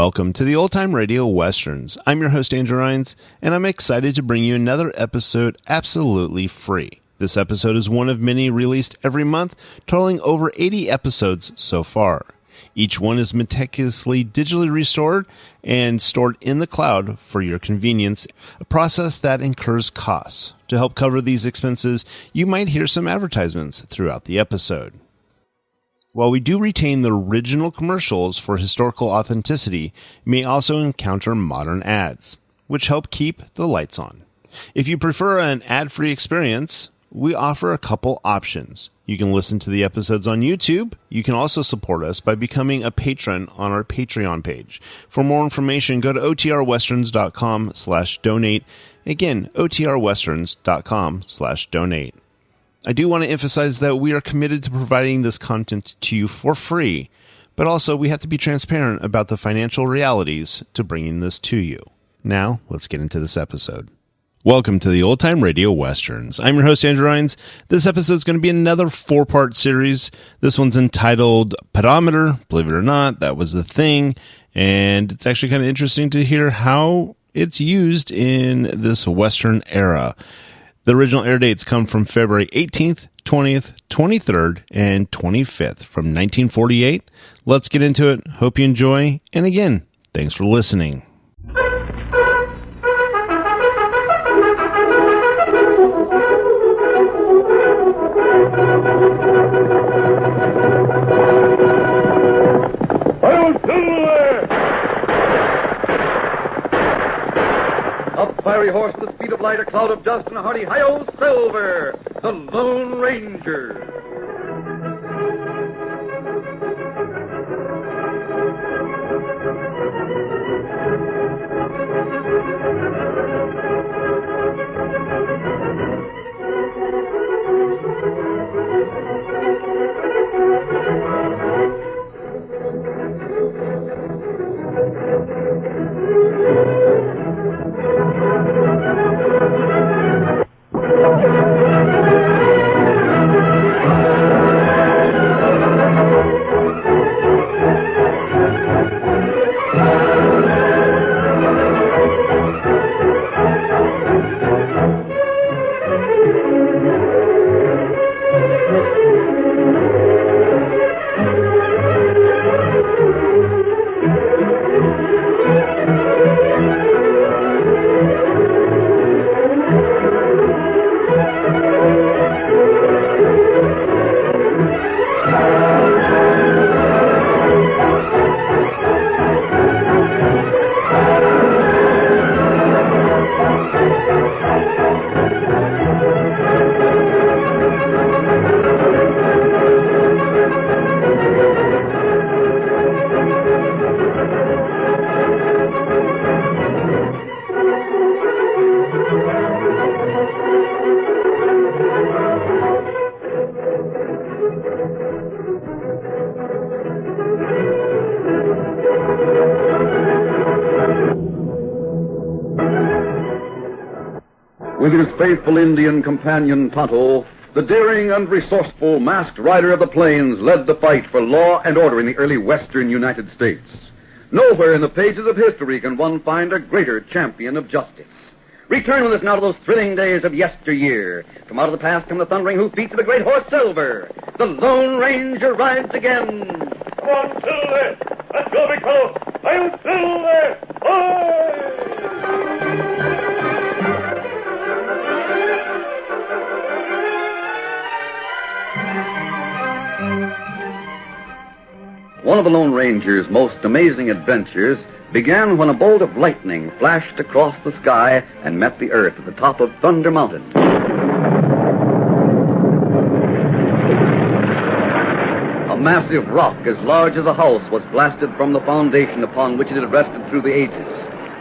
Welcome to the Old Time Radio Westerns. I'm your host, Andrew Rines, and I'm excited to bring you another episode absolutely free. This episode is one of many released every month, totaling over 80 episodes so far. Each one is meticulously digitally restored and stored in the cloud for your convenience, a process that incurs costs. To help cover these expenses, you might hear some advertisements throughout the episode. While we do retain the original commercials for historical authenticity, you may also encounter modern ads, which help keep the lights on. If you prefer an ad-free experience, we offer a couple options. You can listen to the episodes on YouTube. You can also support us by becoming a patron on our Patreon page. For more information, go to otrwesterns.com/donate. Again, otrwesterns.com/donate. I do want to emphasize that we are committed to providing this content to you for free, but also we have to be transparent about the financial realities to bringing this to you. Now, let's get into this episode. Welcome to the Old Time Radio Westerns. I'm your host, Andrew Rines. This episode is going to be another 4-part series. This one's entitled Pedometer. Believe it or not, that was the thing, and it's actually kind of interesting to hear how it's used in this Western era. The original air dates come from February 18th, 20th, 23rd, and 25th from 1948. Let's get into it. Hope you enjoy. And again, thanks for listening. Fiery horse, the speed of light, a cloud of dust, and a hearty hi-yo Silver, the Lone Ranger. With his faithful Indian companion Tonto, the daring and resourceful masked rider of the plains led the fight for law and order in the early western United States. Nowhere in the pages of history can one find a greater champion of justice. Return with us now to those thrilling days of yesteryear. From out of the past come the thundering hoofbeats of the great horse Silver. The Lone Ranger rides again. Come on, Silver! Let's go, big fellow! I'm Silver! Hoy! One of the Lone Ranger's most amazing adventures began when a bolt of lightning flashed across the sky and met the earth at the top of Thunder Mountain. A massive rock as large as a house was blasted from the foundation upon which it had rested through the ages.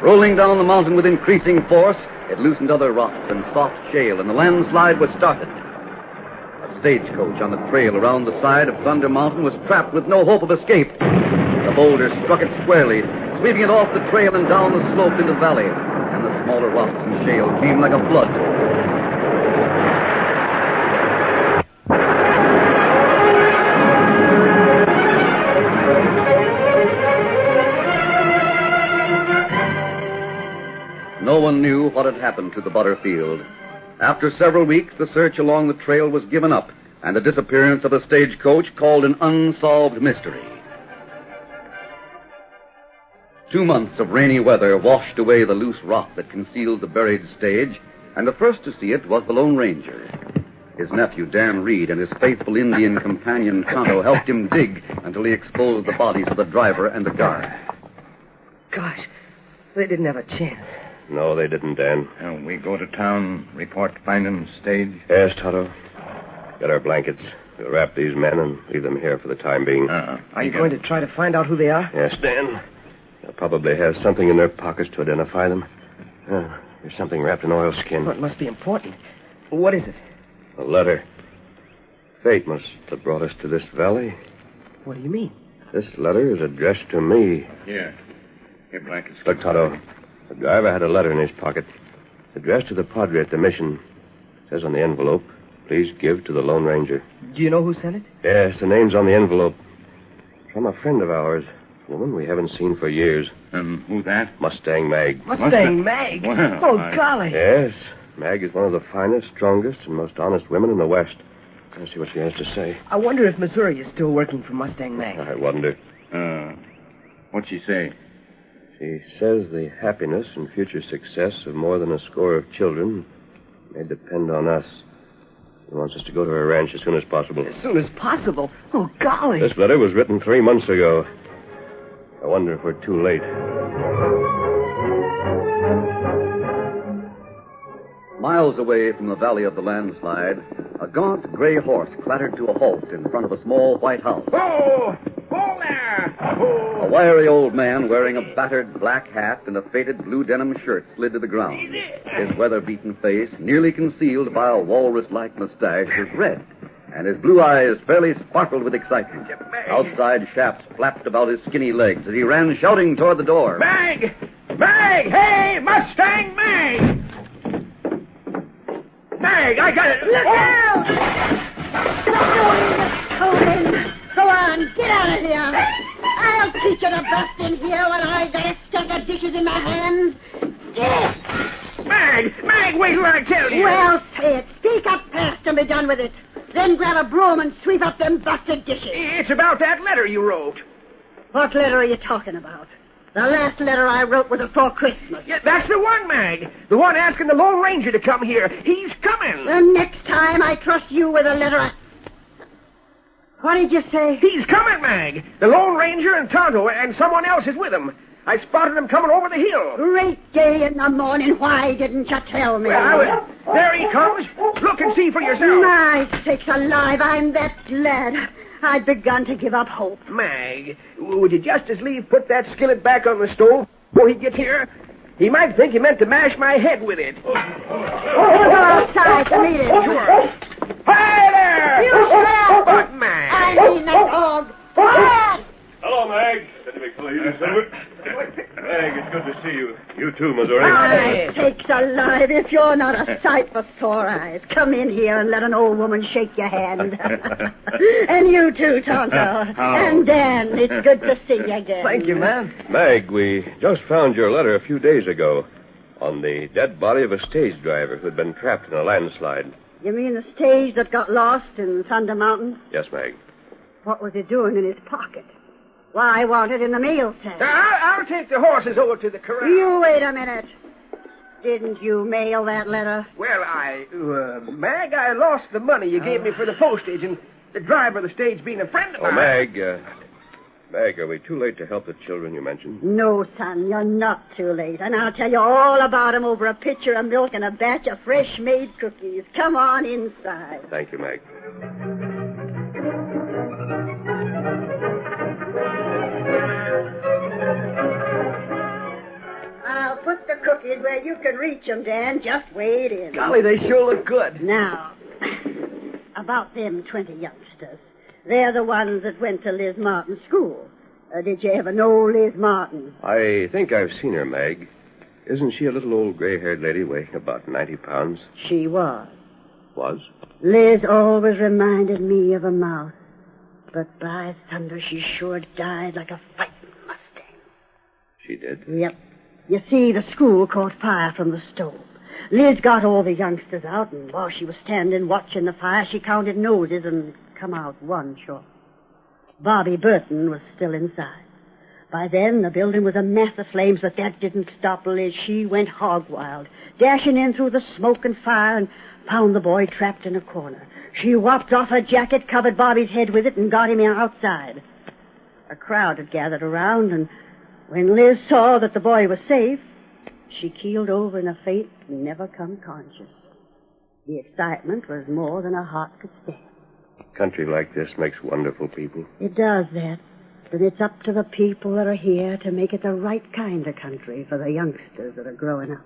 Rolling down the mountain with increasing force, it loosened other rocks and soft shale, and the landslide was started. A stagecoach on the trail around the side of Thunder Mountain was trapped with no hope of escape. The boulder struck it squarely, sweeping it off the trail and down the slope into the valley, and the smaller rocks and shale came like a flood. No one knew what had happened to the Butterfield. After several weeks, the search along the trail was given up, and the disappearance of the stagecoach called an unsolved mystery. 2 months of rainy weather washed away the loose rock that concealed the buried stage, and the first to see it was the Lone Ranger. His nephew, Dan Reed, and his faithful Indian companion, Tonto, helped him dig until he exposed the bodies of the driver and the guard. Gosh, they didn't have a chance. No, they didn't, Dan. We go to town, report finding stage? Yes, Tonto. Get our blankets. We'll wrap these men and leave them here for the time being. Are you going to try to find out who they are? Yes, Dan. They'll probably have something in their pockets to identify them. There's something wrapped in oilskin. Well, it must be important. What is it? A letter. Fate must have brought us to this valley. What do you mean? This letter is addressed to me. Here, blankets. Look, Tonto. The driver had a letter in his pocket. It's addressed to the padre at the mission. It says on the envelope, please give to the Lone Ranger. Do you know who sent it? Yes, the name's on the envelope. From a friend of ours. A woman we haven't seen for years. Who's that? Mustang Mag. Mustang Mag? Well, golly. Yes. Mag is one of the finest, strongest, and most honest women in the West. Let's see what she has to say. I wonder if Missouri is still working for Mustang Mag. I wonder. What'd she say? She says the happiness and future success of more than a score of children may depend on us. She wants us to go to her ranch as soon as possible. As soon as possible? Oh, golly. This letter was written 3 months ago. I wonder if we're too late. Miles away from the valley of the landslide, a gaunt gray horse clattered to a halt in front of a small white house. Oh! Oh, there! A wiry old man wearing a battered black hat and a faded blue denim shirt slid to the ground. His weather-beaten face, nearly concealed by a walrus-like mustache, was red, and his blue eyes fairly sparkled with excitement. Outside shafts flapped about his skinny legs as he ran shouting toward the door. Mag! Mag! Hey, Mustang Mag! Mag, I got it! Look out! Go on, get out of here. I'll teach you to bust in here when I got a stack of dishes in my hands. Yes! Mag, wait till I tell you. Well, say it. Speak up fast and be done with it. Then grab a broom and sweep up them busted dishes. It's about that letter you wrote. What letter are you talking about? The last letter I wrote was before Christmas. Yeah, that's the one, Mag. The one asking the Lone Ranger to come here. He's coming. The next time I trust you with a letter, What did you say? He's coming, Mag. The Lone Ranger and Tonto and someone else is with him. I spotted him coming over the hill. Great day in the morning. Why didn't you tell me? Well, there he comes. Look and see for yourself. My sakes alive, I'm that glad. I'd begun to give up hope. Mag, would you just as lief put that skillet back on the stove before he gets here? He might think you meant to mash my head with it. He'll go outside to meet him. Sure. Hi there! You shall! But, Mag... I mean that dog. Quiet! Hello, Mag. Good to be pleased, Mag, it's good to see you. You too, Missouri. My sakes alive, if you're not a sight for sore eyes, come in here and let an old woman shake your hand. And you too, Tonto. And Dan, it's good to see you again. Thank you, ma'am. Mag, we just found your letter a few days ago on the dead body of a stage driver who'd been trapped in a landslide. You mean the stage that got lost in Thunder Mountain? Yes, Mag. What was he doing in his pocket? Why, I want it in the mail sack. I'll take the horses over to the corral. You wait a minute. Didn't you mail that letter? Well, Mag, I lost the money you gave me for the postage, and the driver of the stage being a friend of mine. Mag, are we too late to help the children you mentioned? No, son, you're not too late. And I'll tell you all about 'em over a pitcher of milk and a batch of fresh-made cookies. Come on inside. Thank you, Mag. I'll put the cookies where you can reach 'em, Dan. Just wade in. Golly, they sure look good. Now, about them 20 youngsters. They're the ones that went to Liz Martin's school. Did you ever know Liz Martin? I think I've seen her, Mag. Isn't she a little old gray-haired lady weighing about 90 pounds? She was. Was? Liz always reminded me of a mouse. But by thunder, she sure died like a fighting Mustang. She did? Yep. You see, the school caught fire from the stove. Liz got all the youngsters out, and while she was standing watching the fire, she counted noses and come out one short. Bobby Burton was still inside. By then, the building was a mass of flames, but that didn't stop Liz. She went hog wild, dashing in through the smoke and fire, and found the boy trapped in a corner. She whopped off her jacket, covered Bobby's head with it, and got him outside. A crowd had gathered around, and when Liz saw that the boy was safe, she keeled over in a faint and never come conscious. The excitement was more than her heart could stand. A country like this makes wonderful people. It does that. But it's up to the people that are here to make it the right kind of country for the youngsters that are growing up.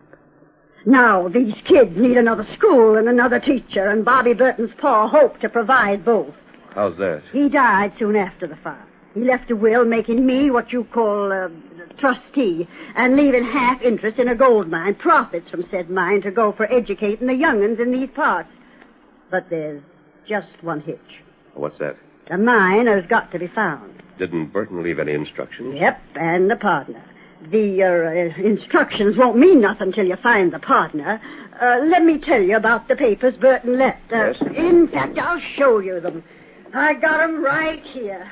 Now, these kids need another school and another teacher, and Bobby Burton's pa hoped to provide both. How's that? He died soon after the fire. He left a will making me what you call a trustee, and leaving half interest in a gold mine, profits from said mine to go for educating the young'uns in these parts. But there's just one hitch. What's that? The mine has got to be found. Didn't Burton leave any instructions? Yep, and the partner. The instructions won't mean nothing till you find the partner. Let me tell you about the papers Burton left. Yes? In fact, I'll show you them. I got 'em right here.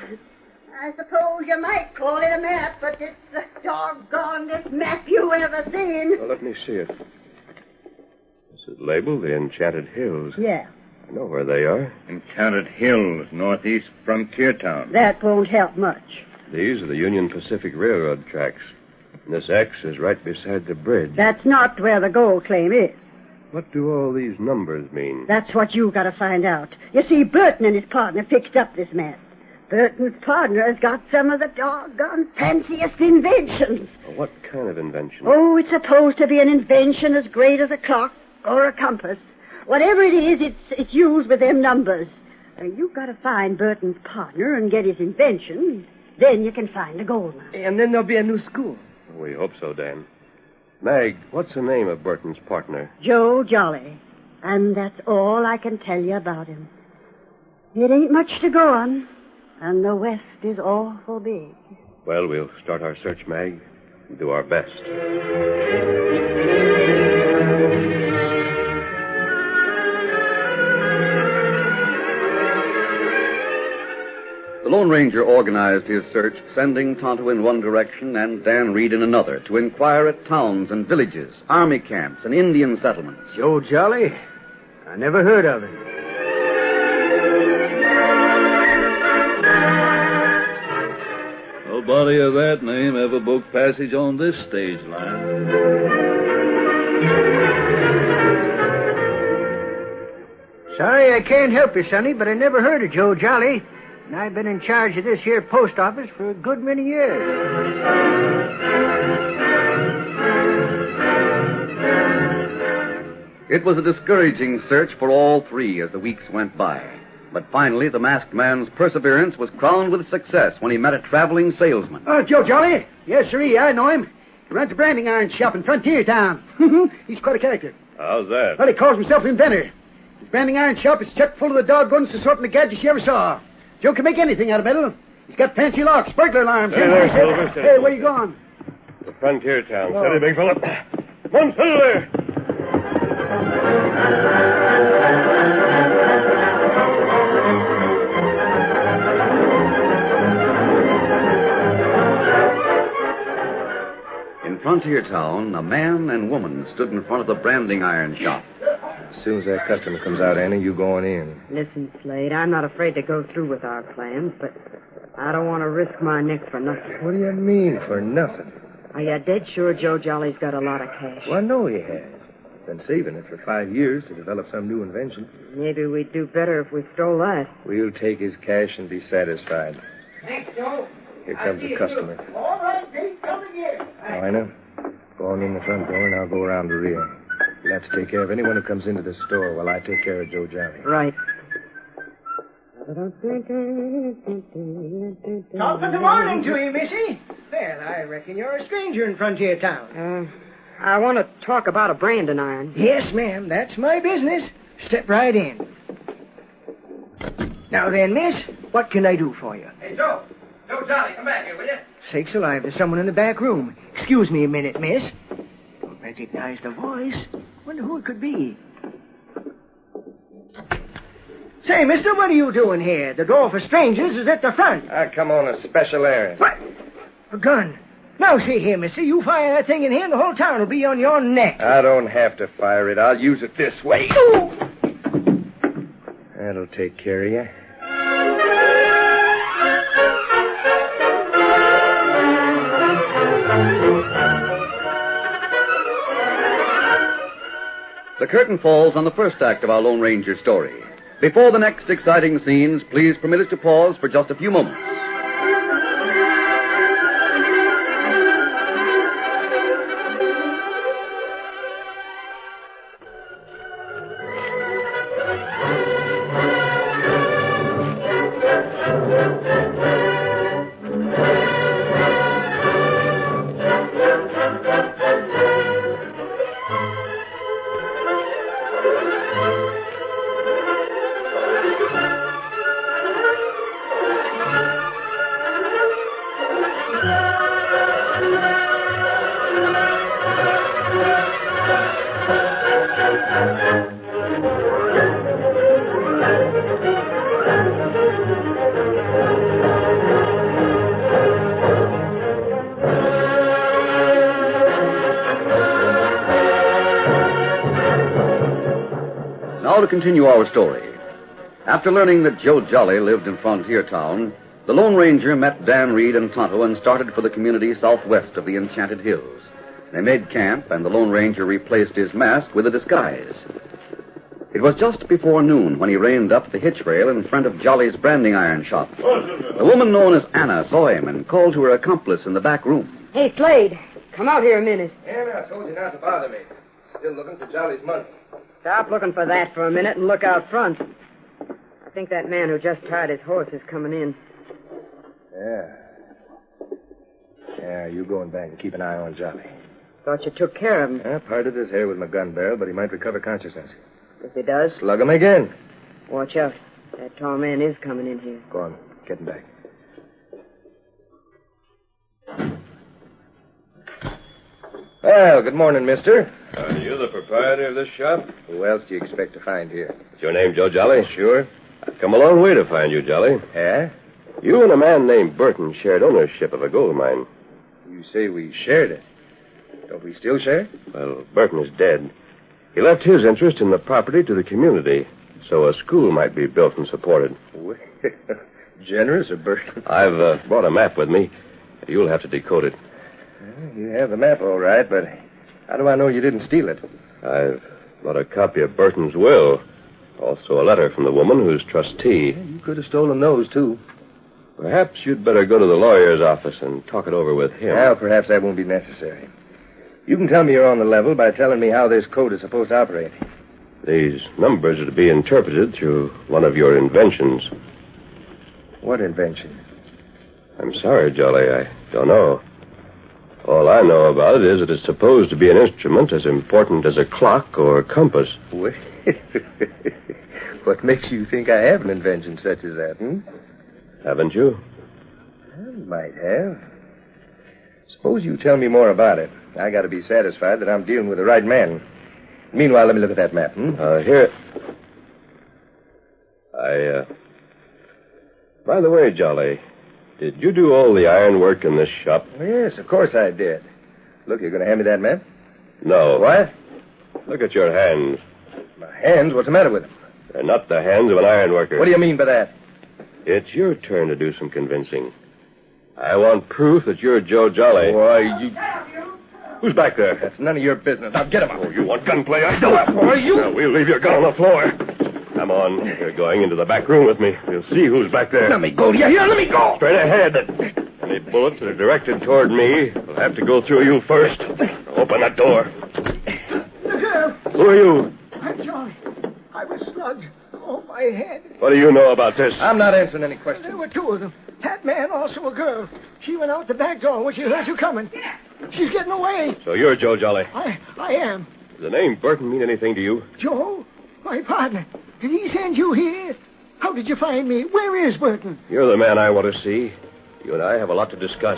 I suppose you might call it a map, but it's the doggonedest map you ever seen. Well, let me see it. This is labeled the Enchanted Hills. Yeah. I know where they are. Enchanted Hills, northeast Frontier Town. That won't help much. These are the Union Pacific Railroad tracks. And this X is right beside the bridge. That's not where the gold claim is. What do all these numbers mean? That's what you got to find out. You see, Burton and his partner fixed up this map. Burton's partner has got some of the doggone fanciest inventions. Well, what kind of invention? Oh, it's supposed to be an invention as great as a clock or a compass. Whatever it is, it's used with them numbers. You've got to find Burton's partner and get his invention. Then you can find the gold mine. And then there'll be a new school. We hope so, Dan. Mag, what's the name of Burton's partner? Joe Jolly. And that's all I can tell you about him. It ain't much to go on. And the West is awful big. Well, we'll start our search, Mag, and do our best. The Lone Ranger organized his search, sending Tonto in one direction and Dan Reed in another to inquire at towns and villages, army camps, and Indian settlements. Joe Jolly? I never heard of him. Nobody of that name ever booked passage on this stage line. Sorry I can't help you, Sonny, but I never heard of Joe Jolly. And I've been in charge of this here post office for a good many years. It was a discouraging search for all three as the weeks went by. But finally, the masked man's perseverance was crowned with success when he met a traveling salesman. Oh, Joe Jolly? Yes, sirree, I know him. He runs a branding iron shop in Frontier Town. He's quite a character. How's that? Well, he calls himself an inventor. His branding iron shop is chock full of the doggonest assortment of gadgets you ever saw. Joe can make anything out of metal. He's got fancy locks, burglar alarms. There, Silver. Hey, where you going? The Frontier Town. Steady, big fella. Come on, Silver. In Frontier Town, a man and woman stood in front of the branding iron shop. As soon as that customer comes out, Annie, you going in. Listen, Slade, I'm not afraid to go through with our plans, but I don't want to risk my neck for nothing. What do you mean, for nothing? Are you dead sure Joe Jolly's got a lot of cash? Well, I know he has. Been saving it for 5 years to develop some new invention. Maybe we'd do better if we stole that. We'll take his cash and be satisfied. Thanks, Joe. Here comes the customer. All right, Dave, come again. Lina, go on in the front door and I'll go around the rear. You'll have to take care of anyone who comes into the store while I take care of Joe Jolly. Right. Top of the morning to you, Missy. Well, I reckon you're a stranger in Frontier Town. I want to talk about a branding iron. Yes, ma'am, that's my business. Step right in. Now then, miss, what can I do for you? Hey, Joe. Joe Jolly, come back here, will you? Sakes alive, there's someone in the back room. Excuse me a minute, miss. Don't recognize the voice. Wonder who it could be. Say, mister, what are you doing here? The door for strangers is at the front. I come on a special errand. What? A gun. Now, see here, mister, you fire that thing in here and the whole town will be on your neck. I don't have to fire it. I'll use it this way. Ooh. That'll take care of you. The curtain falls on the first act of our Lone Ranger story. Before the next exciting scenes, please permit us to pause for just a few moments. Now to continue our story. After learning that Joe Jolly lived in Frontier Town, the Lone Ranger met Dan Reed and Tonto and started for the community southwest of the Enchanted Hills. They made camp, and the Lone Ranger replaced his mask with a disguise. It was just before noon when he reined up the hitch rail in front of Jolly's branding iron shop. A woman known as Anna saw him and called to her accomplice in the back room. Hey, Slade, come out here a minute. Anna, I told you not to bother me. Still looking for Jolly's money. Stop looking for that for a minute and look out front. I think that man who just tied his horse is coming in. Yeah, you go in back and keep an eye on Jolly. Thought you took care of him. I parted his hair with my gun barrel, but he might recover consciousness. If he does, Slug him again. watch out. That tall man is coming in here. Go on, get him back. Well, good morning, mister. Are you the proprietor of this shop? Who else do you expect to find here? Is your name Joe Jolly? Sure. I've come a long way to find you, Jolly. Yeah? You and a man named Burton shared ownership of a gold mine. You say we shared it. Don't we still share? Well, Burton is dead. He left his interest in the property to the community, so a school might be built and supported. Generous of Burton. I've brought a map with me. You'll have to decode it. You have the map, all right, but how do I know you didn't steal it? I've got a copy of Burton's will. Also a letter from the woman who's trustee. You could have stolen those, too. Perhaps you'd better go to the lawyer's office and talk it over with him. Well, perhaps that won't be necessary. You can tell me you're on the level by telling me how this code is supposed to operate. These numbers are to be interpreted through one of your inventions. What invention? I'm sorry, Jolly, I don't know. All I know about it is that it's supposed to be an instrument as important as a clock or a compass. What makes you think I have an invention such as that, Haven't you? I might have. Suppose you tell me more about it. I got to be satisfied that I'm dealing with the right man. Meanwhile, let me look at that map, Here. By the way, Jolly, did you do all the ironwork in this shop? Oh, yes, of course I did. Look, you're going to hand me that map? No. What? Look at your hands. My hands? What's the matter with them? They're not the hands of an ironworker. What do you mean by that? It's your turn to do some convincing. I want proof that you're Joe Jolly. Why, you... Who's back there? That's none of your business. Now get him out. Oh, you want gunplay? I don't. Boy, you... Now, we'll leave your gun on the floor. Come on. You're going into the back room with me. We'll see who's back there. Let me go. Do you hear? Let me go. Straight ahead. Any bullets that are directed toward me will have to go through you first. Open that door. The girl. Who are you? I'm Jolly. I was slugged. Oh, my head. What do you know about this? I'm not answering any questions. There were two of them. That man, also a girl. She went out the back door when she heard you coming. She's getting away. So you're Joe Jolly. I am. Does the name Burton mean anything to you? Joe, my partner. Did he send you here? How did you find me? Where is Burton? You're the man I want to see. You and I have a lot to discuss.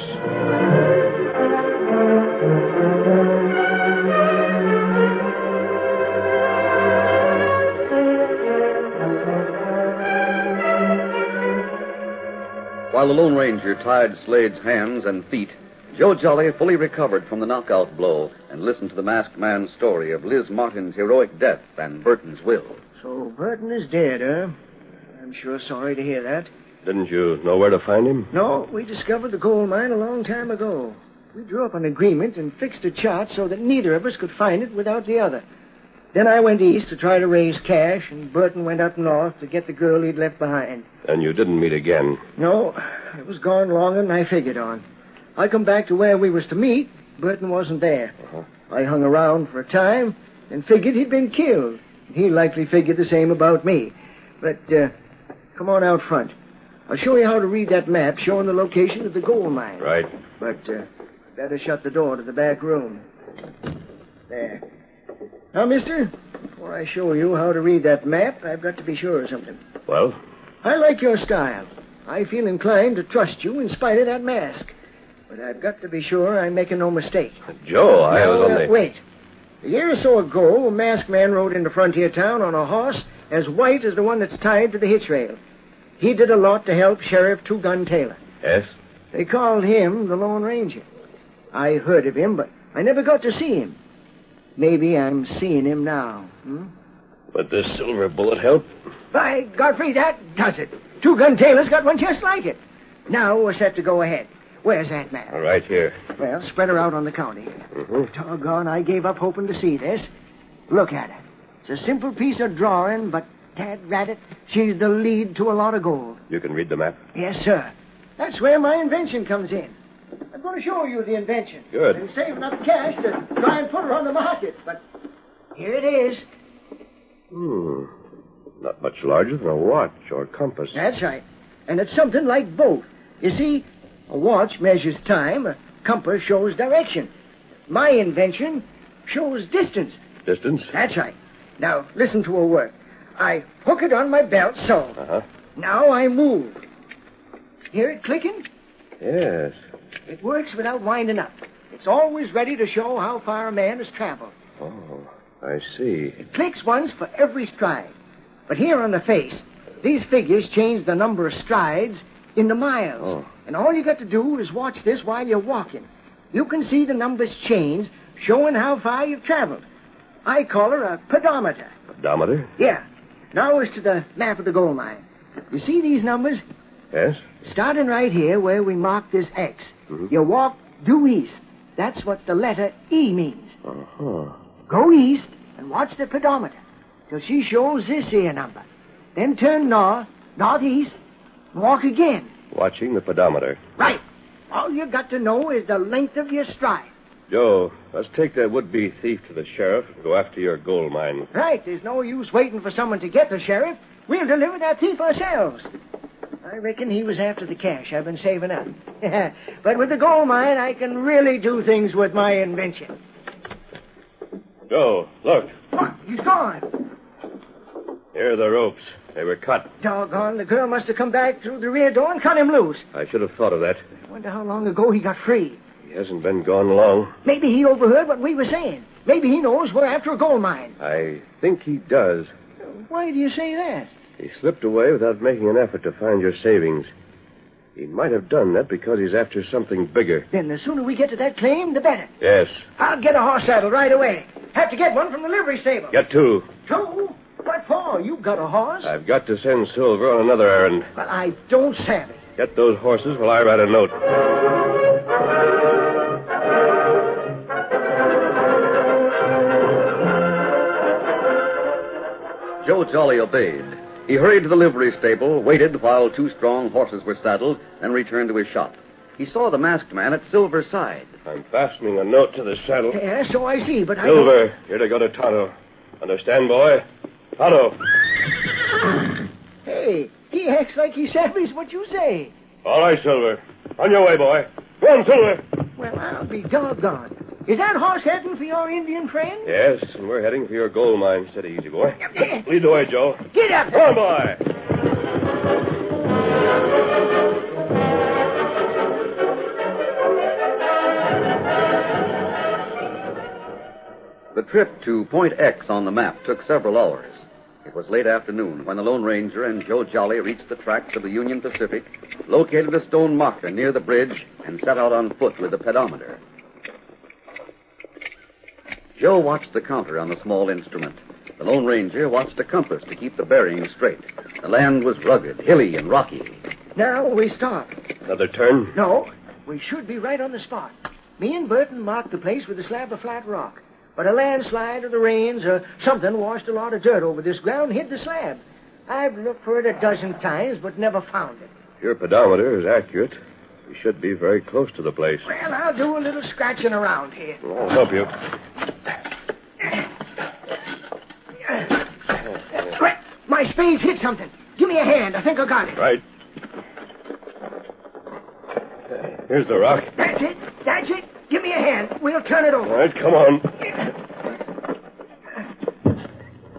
While the Lone Ranger tied Slade's hands and feet, Joe Jolly fully recovered from the knockout blow and listened to the masked man's story of Liz Martin's heroic death and Burton's will. So Burton is dead, huh? I'm sure sorry to hear that. Didn't you know where to find him? No, we discovered the gold mine a long time ago. We drew up an agreement and fixed a chart so that neither of us could find it without the other. Then I went east to try to raise cash, and Burton went up north to get the girl he'd left behind. And you didn't meet again? No, it was gone longer than I figured on. I come back to where we was to meet. Burton wasn't there. I hung around for a time and figured he'd been killed. He likely figured the same about me. But, come on out front. I'll show you how to read that map showing the location of the gold mine. Right. But, better shut the door to the back room. There. Now, mister, before I show you how to read that map, I've got to be sure of something. Well? I like your style. I feel inclined to trust you in spite of that mask. But I've got to be sure I'm making no mistake. Joe, I was only... Wait. A year or so ago, a masked man rode into Frontier Town on a horse as white as the one that's tied to the hitch rail. He did a lot to help Sheriff Two-Gun Taylor. Yes? They called him the Lone Ranger. I heard of him, but I never got to see him. Maybe I'm seeing him now. Would this silver bullet help? By Godfrey, that does it. Two-Gun Taylor's got one just like it. Now we're set to go ahead. Where's that map? Right here. Well, spread her out on the county. Doggone, I gave up hoping to see this. Look at her. It's a simple piece of drawing, but, tad rat it, she's the lead to a lot of gold. You can read the map? Yes, sir. That's where my invention comes in. I'm going to show you the invention. Good. And save enough cash to try and put her on the market, but here it is. Not much larger than a watch or compass. That's right. And it's something like both. You see, a watch measures time, a compass shows direction. My invention shows distance. Distance? That's right. Now, listen to her work. I hook it on my belt, so. Uh-huh. Now I move. Hear it clicking? Yes. It works without winding up. It's always ready to show how far a man has traveled. Oh, I see. It clicks once for every stride. But here on the face, these figures change the number of strides into miles. Oh. And all you got to do is watch this while you're walking. You can see the numbers change, showing how far you've traveled. I call her a pedometer. Pedometer? Yeah. Now as to the map of the gold mine. You see these numbers? Yes. Starting right here where we mark this X. You walk due east. That's what the letter E means. Uh-huh. Go east and watch the pedometer till she shows this here number. Then turn northeast, and walk again. Watching the pedometer. Right. All you got to know is the length of your stride. Joe, let's take that would-be thief to the sheriff and go after your gold mine. Right. There's no use waiting for someone to get the sheriff. We'll deliver that thief ourselves. I reckon he was after the cash I've been saving up. But with the gold mine, I can really do things with my invention. Joe, look. What? He's gone. Here are the ropes. They were cut. Doggone, the girl must have come back through the rear door and cut him loose. I should have thought of that. I wonder how long ago he got free. He hasn't been gone long. Maybe he overheard what we were saying. Maybe he knows we're after a gold mine. I think he does. Why do you say that? He slipped away without making an effort to find your savings. He might have done that because he's after something bigger. Then the sooner we get to that claim, the better. Yes. I'll get a horse saddle right away. Have to get one from the livery stable. Get two. Two? What for? You got a horse? I've got to send Silver on another errand. Well, I don't savvy. Get those horses while I write a note. Joe Jolly obeyed. He hurried to the livery stable, waited while two strong horses were saddled, then returned to his shop. He saw the masked man at Silver's side. I'm fastening a note to the saddle. Yeah, so I see, but Silver, you're to go to Tonto. Understand, boy? Tonto. Hey, he acts like he savvies what you say. All right, Silver. On your way, boy. Go on, Silver. Well, I'll be doggone. Is that horse heading for your Indian friend? Yes, and we're heading for your gold mine. Steady, easy, boy. Lead the way, Joe. Get up. Come on, boy. The trip to Point X on the map took several hours. It was late afternoon when the Lone Ranger and Joe Jolly reached the tracks of the Union Pacific, located a stone marker near the bridge, and set out on foot with the pedometer. Joe watched the counter on the small instrument. The Lone Ranger watched a compass to keep the bearing straight. The land was rugged, hilly, and rocky. Now we stop. Another turn? No, we should be right on the spot. Me and Burton marked the place with a slab of flat rock. But a landslide or the rains or something washed a lot of dirt over this ground and hid the slab. I've looked for it a dozen times, but never found it. Your pedometer is accurate. We should be very close to the place. Well, I'll do a little scratching around here. I'll help you. Quick, my spade's hit something. Give me a hand. I think I got it. Right. Here's the rock. That's it. That's it. Give me a hand. We'll turn it over. All right, come on.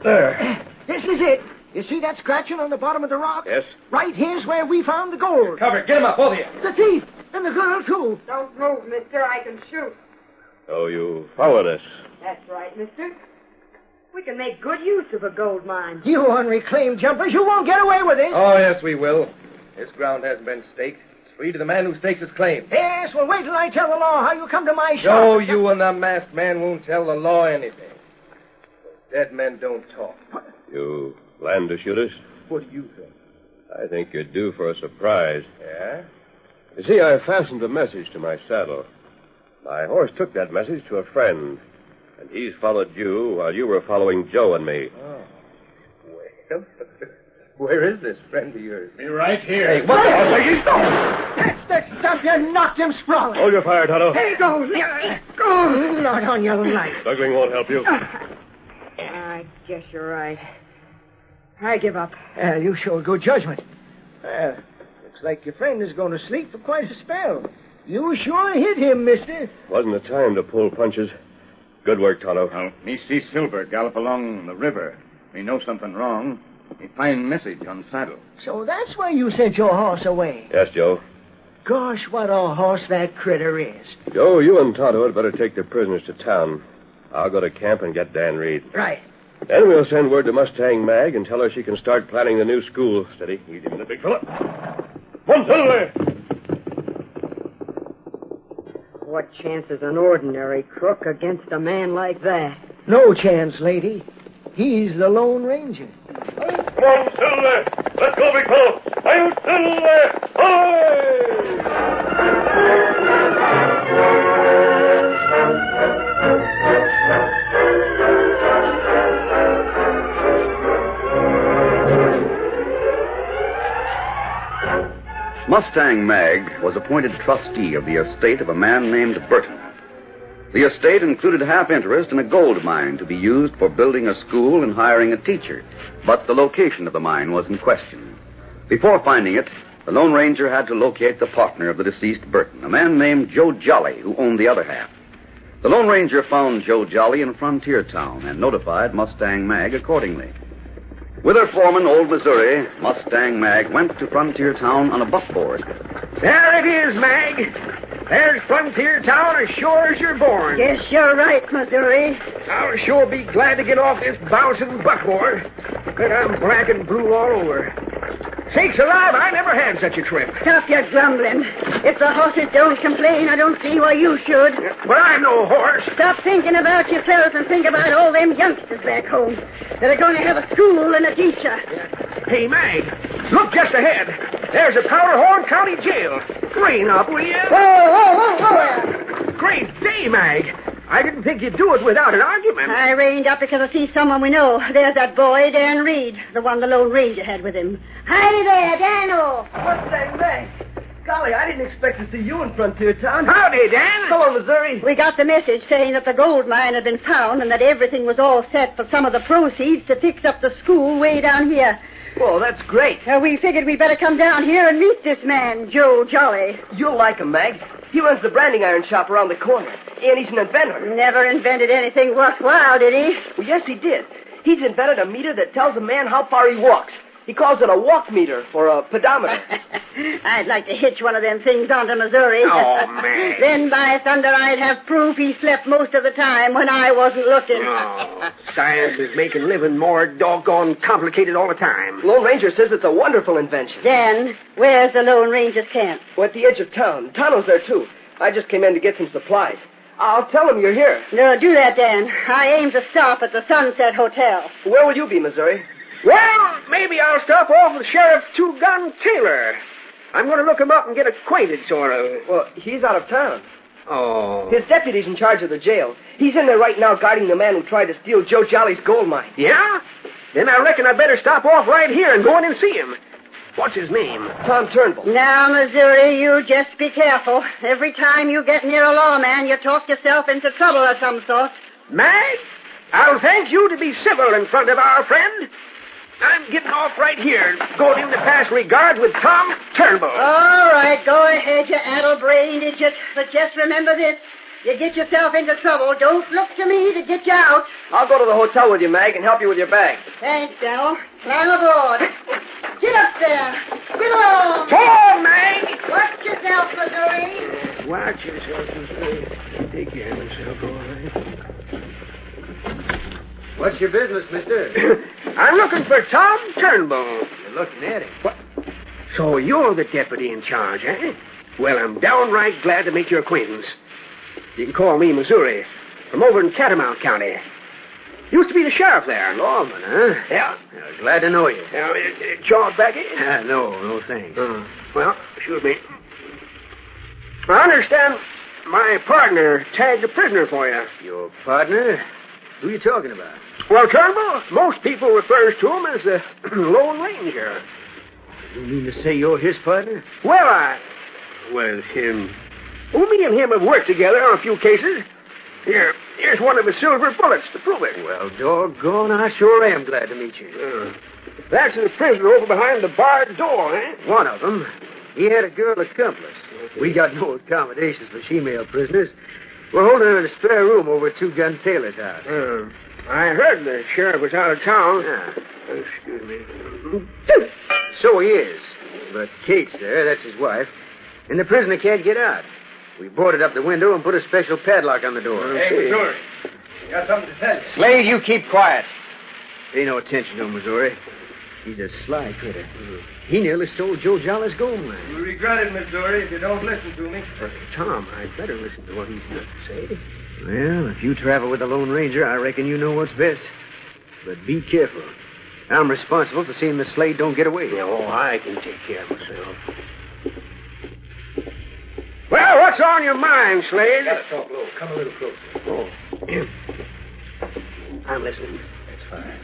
There. This is it. You see that scratching on the bottom of the rock? Yes. Right here's where we found the gold. Cover, get him up, both of you. The thief. And the girl, too. Don't move, mister. I can shoot. Oh, you followed us. That's right, mister. We can make good use of a gold mine. You unreclaimed jumpers, you won't get away with this. Oh, yes, we will. This ground hasn't been staked. It's free to the man who stakes his claim. Yes, well, wait till I tell the law how you come to my shop. No, you and the masked man won't tell the law anything. Dead men don't talk. You plan to shoot us? What do you think? I think you're due for a surprise. Yeah? You see, I fastened a message to my saddle. My horse took that message to a friend, and he's followed you while you were following Joe and me. Oh. Well, where is this friend of yours? Be right here. Hey, what the hell are you doing? That's the stuff you knocked him sprawling. Hold your fire, Tonto. There you go. Go. Not on your life. Struggling won't help you. I guess you're right. I give up. You showed good judgment. Looks like your friend is going to sleep for quite a spell. You sure hit him, mister. Wasn't the time to pull punches. Good work, Tonto. Well, me see Silver gallop along the river. Me know something wrong. Me find message on saddle. So that's why you sent your horse away. Yes, Joe. Gosh, what a horse that critter is. Joe, you and Tonto had better take the prisoners to town. I'll go to camp and get Dan Reed. Right. Then we'll send word to Mustang Mag and tell her she can start planning the new school. Steady. Easy a minute, big fella. One, Silver! What chance is an ordinary crook against a man like that? No chance, lady. He's the Lone Ranger. Come on, Silver! Let's go, big fellow! I'm Silver! Mustang Mag was appointed trustee of the estate of a man named Burton. The estate included half interest in a gold mine to be used for building a school and hiring a teacher, but the location of the mine was in question. Before finding it, the Lone Ranger had to locate the partner of the deceased Burton, a man named Joe Jolly, who owned the other half. The Lone Ranger found Joe Jolly in Frontier Town and notified Mustang Mag accordingly. With her foreman, Old Missouri, Mustang Mag went to Frontier Town on a buckboard. There it is, Mag. There's Frontier Town as sure as you're born. Yes, you're right, Missouri. I'll sure be glad to get off this bouncing buckboard. But I'm black and blue all over. Sakes alive, I never had such a trip. Stop your grumbling. If the horses don't complain, I don't see why you should. But I'm no horse. Stop thinking about yourself and think about all them youngsters back home that are going to have a school and a teacher. Hey, Mag, look just ahead. There's a Powderhorn County jail. Rein up, will you? Whoa. Great day, Mag. I didn't think you'd do it without an argument. I reined up because I see someone we know. There's that boy, Dan Reed, the one the Lone Ranger had with him. Hi there, Daniel. Mustang Mag. Golly, I didn't expect to see you in Frontier Town. Howdy, Dan. Hello, Missouri. We got the message saying that the gold mine had been found and that everything was all set for some of the proceeds to fix up the school way down here. Well, that's great. We figured we'd better come down here and meet this man, Joe Jolly. You'll like him, Mag. He runs the branding iron shop around the corner. And he's an inventor. Never invented anything worthwhile, did he? Well, yes, he did. He's invented a meter that tells a man how far he walks. He calls it a walk meter for a pedometer. I'd like to hitch one of them things onto Missouri. Oh, man. Then, by thunder, I'd have proof he slept most of the time when I wasn't looking. Oh, science is making living more doggone complicated all the time. Lone Ranger says it's a wonderful invention. Dan, where's the Lone Ranger's camp? We're at the edge of town. Tonto's there, too. I just came in to get some supplies. I'll tell him you're here. No, do that, Dan. I aim to stop at the Sunset Hotel. Where will you be, Missouri? Well, maybe I'll stop off with Sheriff Two-Gun Taylor. I'm going to look him up and get acquainted, sort of. Well, he's out of town. Oh. His deputy's in charge of the jail. He's in there right now guarding the man who tried to steal Joe Jolly's gold mine. Yeah? Then I reckon I better stop off right here and go in and see him. What's his name? Tom Turnbull. Now, Missouri, you just be careful. Every time you get near a lawman, you talk yourself into trouble of some sort. Mag, I'll thank you to be civil in front of our friend. I'm getting off right here, going in to pass regards with Tom Turnbull. All right, go ahead, you addle-brained idiot. But just remember this. You get yourself into trouble, don't look to me to get you out. I'll go to the hotel with you, Mag, and help you with your bag. Thanks, Daniel. Climb aboard. Get up there. Get along. Fall, Mag! Watch yourself, Missouri. Watch yourself, Missouri. Take care of yourself, all right. What's your business, mister? I'm looking for Tom Turnbull. You're looking at him. What? So you're the deputy in charge, eh? Well, I'm downright glad to make your acquaintance. You can call me Missouri, from over in Catamount County. Used to be the sheriff there. Lawman, huh? Yeah. Glad to know you. Jaw backy? No thanks. Well, excuse me. I understand my partner tagged a prisoner for you. Your partner? Who are you talking about? Well, Turnbull, most people refers to him as the Lone Ranger. You mean to say you're his partner? Well, him. Well, me and him have worked together on a few cases. Here's one of his silver bullets to prove it. Well, doggone, I sure am glad to meet you. That's the prisoner over behind the barred door, eh? One of them. He had a girl accomplice. We got no accommodations for female prisoners. We're holding her in a spare room over at Two-Gun Taylor's house. I heard the sheriff was out of town. Yeah. Excuse me. So he is. But Kate's there, that's his wife. And the prisoner can't get out. We boarded up the window and put a special padlock on the door. Hey, Missouri. Got something to tell you. Slade, you keep quiet. Pay no attention to him, Missouri. He's a sly critter. He nearly stole Joe Jolly's gold mine. You'll regret it, Missouri, if you don't listen to me. Tom, I'd better listen to what he's got to say. Well, if you travel with the Lone Ranger, I reckon you know what's best. But be careful. I'm responsible for seeing the Slade don't get away. I can take care of myself. Well, what's on your mind, Slade? Gotta talk low. Come a little closer. Oh, yeah. I'm listening. That's fine.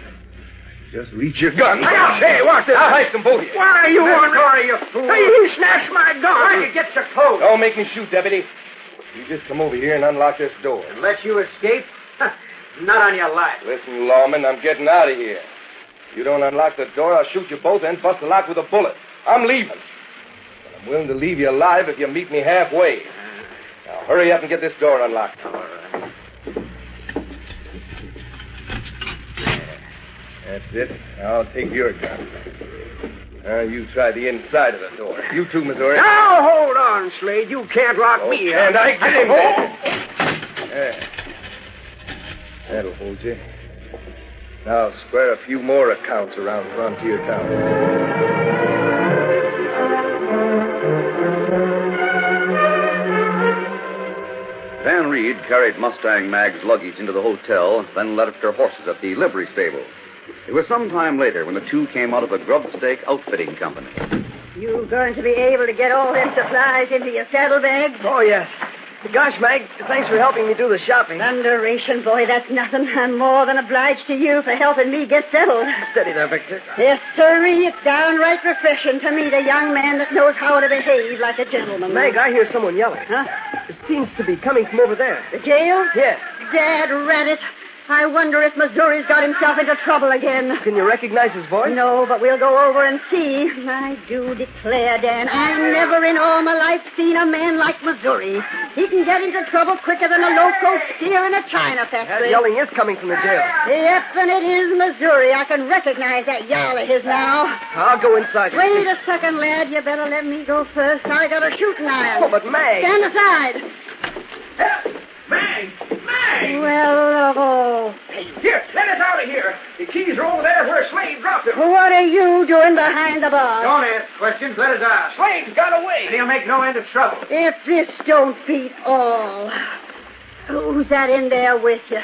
Just reach your gun. Hey, what's this? I'll hike them both of you. Why are you on? Sorry, you fool. Hey, he snatched my gun. Why you get your clothes? Don't make me shoot, deputy. You just come over here and unlock this door. And let you escape? Not on your life. Listen, lawman, I'm getting out of here. If you don't unlock the door, I'll shoot you both and bust the lock with a bullet. I'm leaving. But I'm willing to leave you alive if you meet me halfway. Now, hurry up and get this door unlocked. All right. That's it. I'll take your gun. You try the inside of the door. You too, Missouri. Now, hold on, Slade. You can't lock me up. And I get him. There. That'll hold you. Now square a few more accounts around Frontier Town. Van Reed carried Mustang Mag's luggage into the hotel, then led her horses at the livery stable. It was some time later when the two came out of the Grub Stake Outfitting Company. You going to be able to get all them supplies into your saddlebags? Oh, yes. Gosh, Mag, thanks for helping me do the shopping. Thunderation, boy, that's nothing. I'm more than obliged to you for helping me get settled. Steady there, Victor. Yes, sirree, it's downright refreshing to meet a young man that knows how to behave like a gentleman. Mag, I hear someone yelling. Huh? It seems to be coming from over there. The jail? Yes. Dad rat it. I wonder if Missouri's got himself into trouble again. Can you recognize his voice? No, but we'll go over and see. I do declare, Dan, I never in all my life seen a man like Missouri. He can get into trouble quicker than a loco steer in a China factory. That yelling is coming from the jail. Yep, and it is Missouri. I can recognize that yowl of his now. I'll go inside. Wait a second, lad. You better let me go first. I got a shooting iron. Oh, but Mag. Stand aside. Mag! Well, Here, let us out of here. The keys are over there where Slade dropped them. what are you doing behind the bar? Don't ask questions. Let us out. Slade's got away. He'll make no end of trouble. If this don't beat all. Who's that in there with you?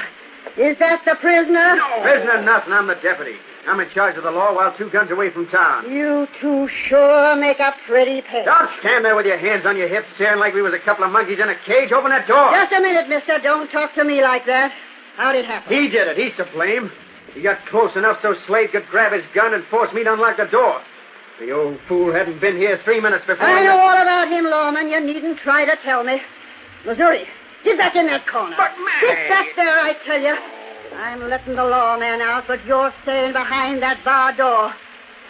Is that the prisoner? No. Prisoner nothing. I'm the deputy. I'm in charge of the law while 2 guns away from town. You two sure make a pretty pair. Don't stand there with your hands on your hips staring like we was a couple of monkeys in a cage. Open that door. Just a minute, mister. Don't talk to me like that. How'd it happen? He did it. He's to blame. He got close enough so Slade could grab his gun and force me to unlock the door. The old fool hadn't been here 3 minutes before. I know all about him, lawman. You needn't try to tell me. Missouri, get back in that corner. But, Mag. Get back there, I tell you. I'm letting the lawman out, but you're staying behind that bar door.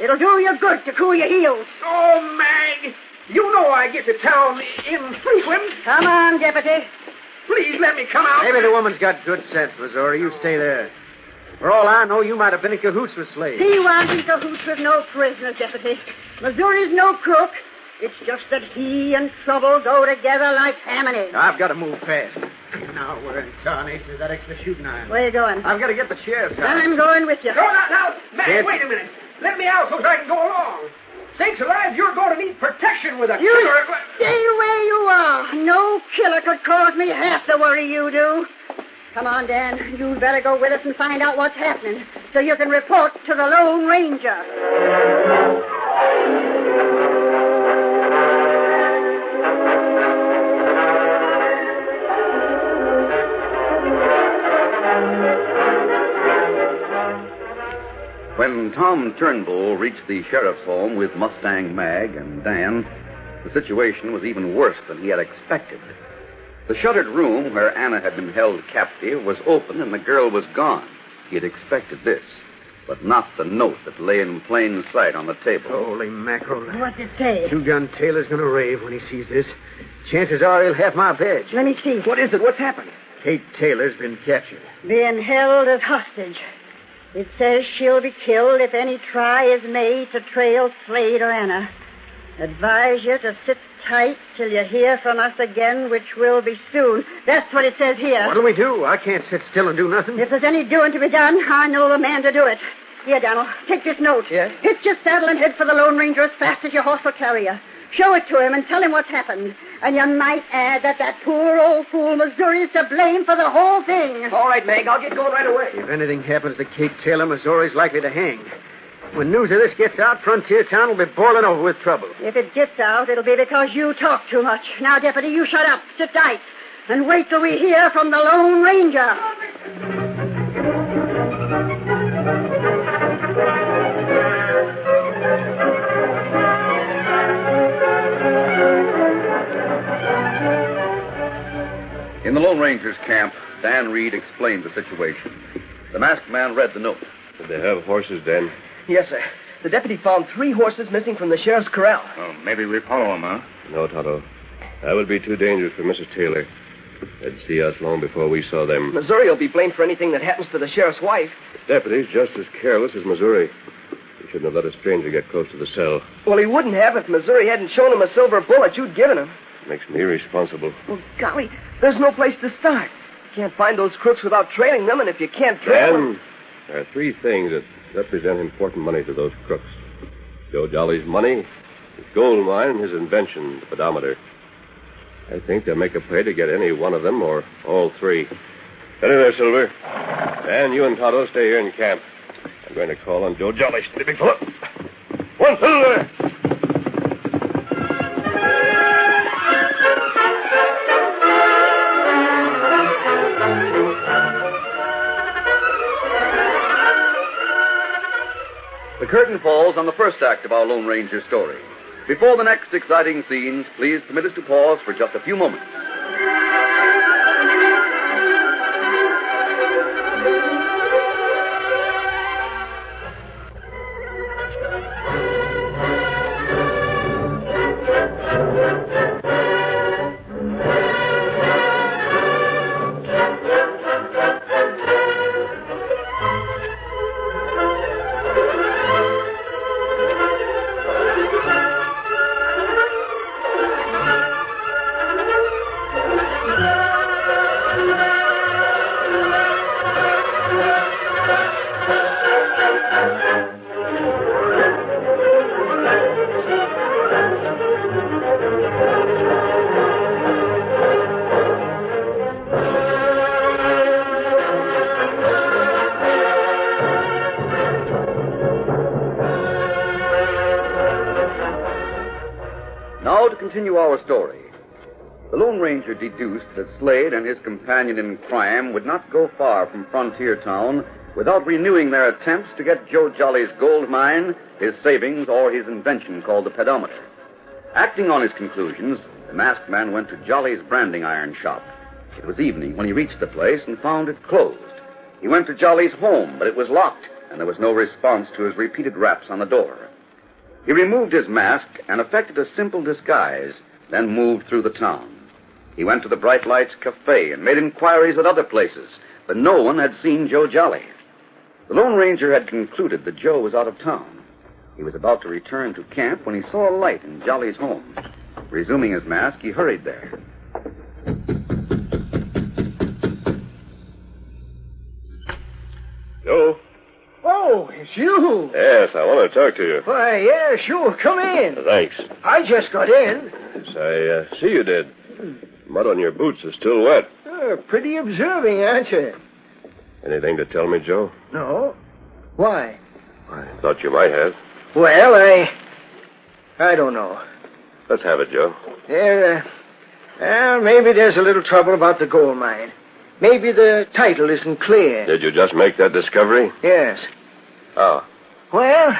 It'll do you good to cool your heels. Oh, Mag. You know I get to town infrequent. Come on, deputy. Please let me come out. Maybe the woman's got good sense, Missouri. You stay there. For all I know, you might have been in cahoots with Slade. He wasn't in cahoots with no prisoners, deputy. Missouri's no crook. It's just that he and trouble go together like ham and eggs. I've got to move fast. Now we're in tarnation with that extra shooting iron. Where you going? I've got to get the sheriff's house. I'm going with you. No, now, Mag, Yes. wait a minute. Let me out so that I can go along. Sakes alive, you're going to need protection with a You killer. stay where you are. No killer could cause me half the worry you do. Come on, Dan. You'd better go with us and find out what's happening so you can report to the Lone Ranger. When Tom Turnbull reached the sheriff's home with Mustang Mag and Dan, the situation was even worse than he had expected. The shuttered room where Anna had been held captive was open and the girl was gone. He had expected this, but not the note that lay in plain sight on the table. Holy mackerel. What's it say? Two-gun Taylor's going to rave when he sees this. Chances are he'll have my badge. Let me see. What is it? What's happened? Kate Taylor's been captured. Being held as hostage. It says she'll be killed if any try is made to trail Slade or Anna. Advise you to sit tight till you hear from us again, which will be soon. That's what it says here. What'll we do? I can't sit still and do nothing. If there's any doing to be done, I know the man to do it. Here, Donald, take this note. Yes? Hitch your saddle and head for the Lone Ranger as fast as your horse will carry you. Show it to him and tell him what's happened. And you might add that poor old fool Missouri's to blame for the whole thing. All right, Meg, I'll get going right away. If anything happens to Kate Taylor, Missouri's likely to hang. When news of this gets out, Frontier Town will be boiling over with trouble. If it gets out, it'll be because you talk too much. Now, Deputy, you shut up, sit tight, and wait till we hear from the Lone Ranger. In the Lone Ranger's camp, Dan Reed explained the situation. The masked man read the note. Did they have horses, Dan? Yes, sir. The deputy found 3 horses missing from the sheriff's corral. Oh, maybe we follow him, huh? No, Tonto. That would be too dangerous for Mrs. Taylor. They'd see us long before we saw them. Missouri will be blamed for anything that happens to the sheriff's wife. The deputy's just as careless as Missouri. He shouldn't have let a stranger get close to the cell. Well, he wouldn't have if Missouri hadn't shown him a silver bullet you'd given him. Makes me responsible. Well, golly, there's no place to start. You can't find those crooks without trailing them, and if you can't trail them... There are 3 things that represent important money to those crooks. Joe Jolly's money, his gold mine, and his invention, the pedometer. I think they'll make a play to get any one of them or all 3. Steady there, Silver. And you and Tonto stay here in camp. I'm going to call on Joe Jolly. Steady, big fella. One, Silver! The curtain falls on the first act of our Lone Ranger story. Before the next exciting scenes, please permit us to pause for just a few moments. continue our story. The Lone Ranger deduced that Slade and his companion in crime would not go far from Frontier Town without renewing their attempts to get Joe Jolly's gold mine, his savings, or his invention called the Pedometer. Acting on his conclusions, the masked man went to Jolly's branding iron shop. It was evening when he reached the place and found it closed. He went to Jolly's home, but it was locked, and there was no response to his repeated raps on the door. He removed his mask and effected a simple disguise, then moved through the town. He went to the Bright Lights Cafe and made inquiries at other places, but no one had seen Joe Jolly. The Lone Ranger had concluded that Joe was out of town. He was about to return to camp when he saw a light in Jolly's home. Resuming his mask, he hurried there. Joe? Oh, it's you. Yes, I want to talk to you. Why, yeah, sure. Come in. Thanks. I just got in. Yes, I see you did. Mud on your boots is still wet. Pretty observing, aren't you? Anything to tell me, Joe? No. Why? I thought you might have. Well, I don't know. Let's have it, Joe. Maybe there's a little trouble about the gold mine. Maybe the title isn't clear. Did you just make that discovery? Yes. Oh. Well,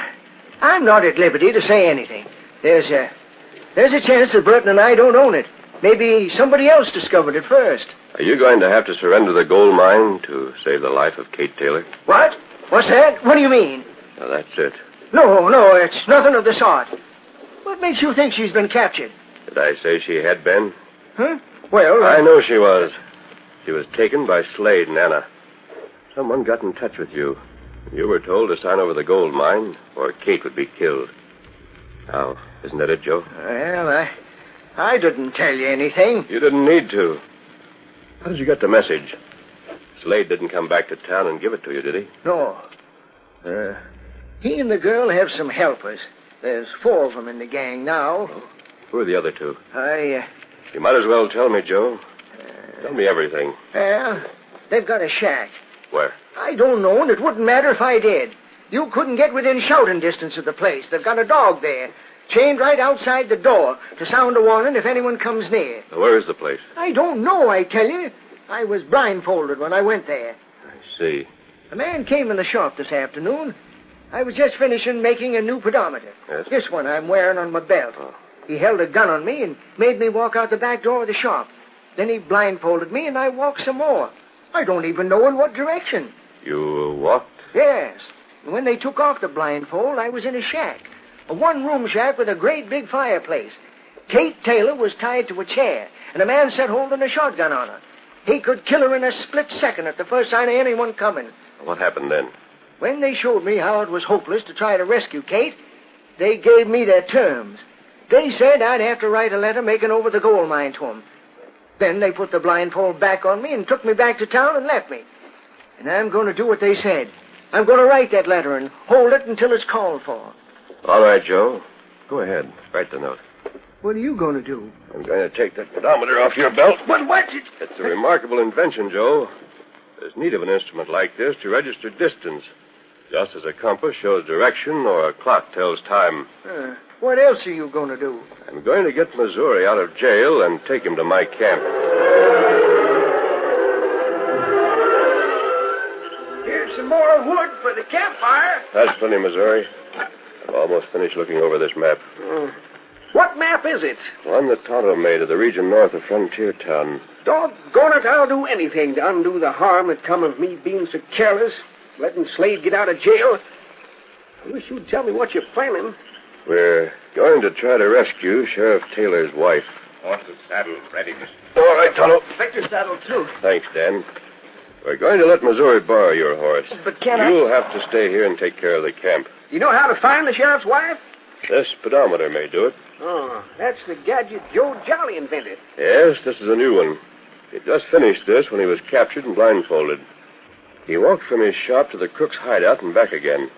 I'm not at liberty to say anything. There's a chance that Burton and I don't own it. Maybe somebody else discovered it first. Are you going to have to surrender the gold mine to save the life of Kate Taylor? What? What's that? What do you mean? Well, that's it. No, it's nothing of the sort. What makes you think she's been captured? Did I say she had been? Huh? Well, I know she was. She was taken by Slade and Anna. Someone got in touch with you. You were told to sign over the gold mine, or Kate would be killed. Now, isn't that it, Joe? Well, I didn't tell you anything. You didn't need to. How did you get the message? Slade didn't come back to town and give it to you, did he? No. He and the girl have some helpers. There's 4 of them in the gang now. Oh. Who are the other 2? You might as well tell me, Joe. Tell me everything. Well, they've got a shack. Where? I don't know, and it wouldn't matter if I did. You couldn't get within shouting distance of the place. They've got a dog there, chained right outside the door to sound a warning if anyone comes near. Where is the place? I don't know, I tell you. I was blindfolded when I went there. I see. A man came in the shop this afternoon. I was just finishing making a new pedometer. Yes? This one I'm wearing on my belt. Oh. He held a gun on me and made me walk out the back door of the shop. Then he blindfolded me and I walked some more. I don't even know in what direction. You walked? Yes. And when they took off the blindfold, I was in a shack. A one-room shack with a great big fireplace. Kate Taylor was tied to a chair, and a man sat holding a shotgun on her. He could kill her in a split second at the first sign of anyone coming. What happened then? When they showed me how it was hopeless to try to rescue Kate, they gave me their terms. They said I'd have to write a letter making over the gold mine to them. Then they put the blindfold back on me and took me back to town and left me. And I'm going to do what they said. I'm going to write that letter and hold it until it's called for. All right, Joe. Go ahead. Write the note. What are you going to do? I'm going to take that pedometer off your belt. But what? It's a remarkable invention, Joe. There's need of an instrument like this to register distance, just as a compass shows direction or a clock tells time. What else are you going to do? I'm going to get Missouri out of jail and take him to my camp. Here's some more wood for the campfire. That's plenty, Missouri. I've almost finished looking over this map. What map is it? One that Tonto made of the region north of Frontier Town. Doggone it, I'll do anything to undo the harm that come of me being so careless, letting Slade get out of jail. I wish you'd tell me what you're planning. We're going to try to rescue Sheriff Taylor's wife. Horse and saddle ready, mister. All right, Tonto. Victor's saddle, too. Thanks, Dan. We're going to let Missouri borrow your horse. But can You'll have to stay here and take care of the camp. You know how to find the sheriff's wife? This pedometer may do it. Oh, that's the gadget Joe Jolly invented. Yes, this is a new one. He just finished this when he was captured and blindfolded. He walked from his shop to the crook's hideout and back again.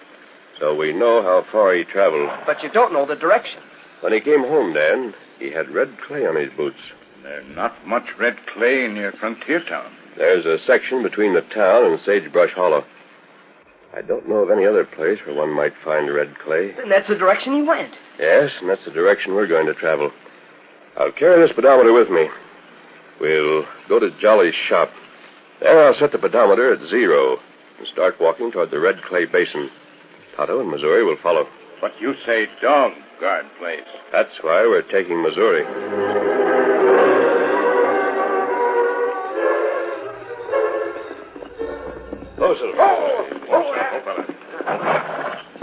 So we know how far he traveled. But you don't know the direction. When he came home, Dan, he had red clay on his boots. There's not much red clay near Frontier Town. There's a section between the town and Sagebrush Hollow. I don't know of any other place where one might find red clay. Then that's the direction he went. Yes, and that's the direction we're going to travel. I'll carry this pedometer with me. We'll go to Jolly's shop. There I'll set the pedometer at 0 and start walking toward the red clay basin. Tonto and Missouri will follow. But you say dog guard place. That's why we're taking Missouri.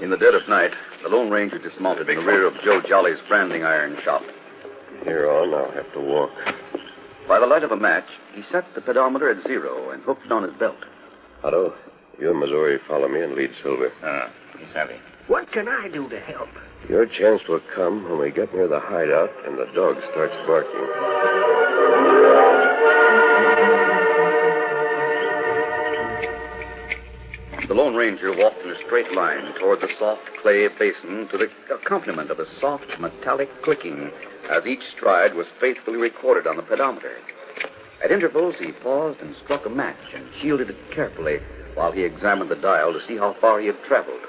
In the dead of night, the Lone Ranger dismounted in the rear of Joe Jolly's branding iron shop. Here on, I'll have to walk. By the light of a match, he set the pedometer at 0 and hooked it on his belt. Otto, you and Missouri follow me and lead Silver. He's heavy. What can I do to help? Your chance will come when we get near the hideout and the dog starts barking. The Lone Ranger walked in a straight line toward the soft clay basin to the accompaniment of a soft metallic clicking as each stride was faithfully recorded on the pedometer. At intervals, he paused and struck a match and shielded it carefully while he examined the dial to see how far he had traveled.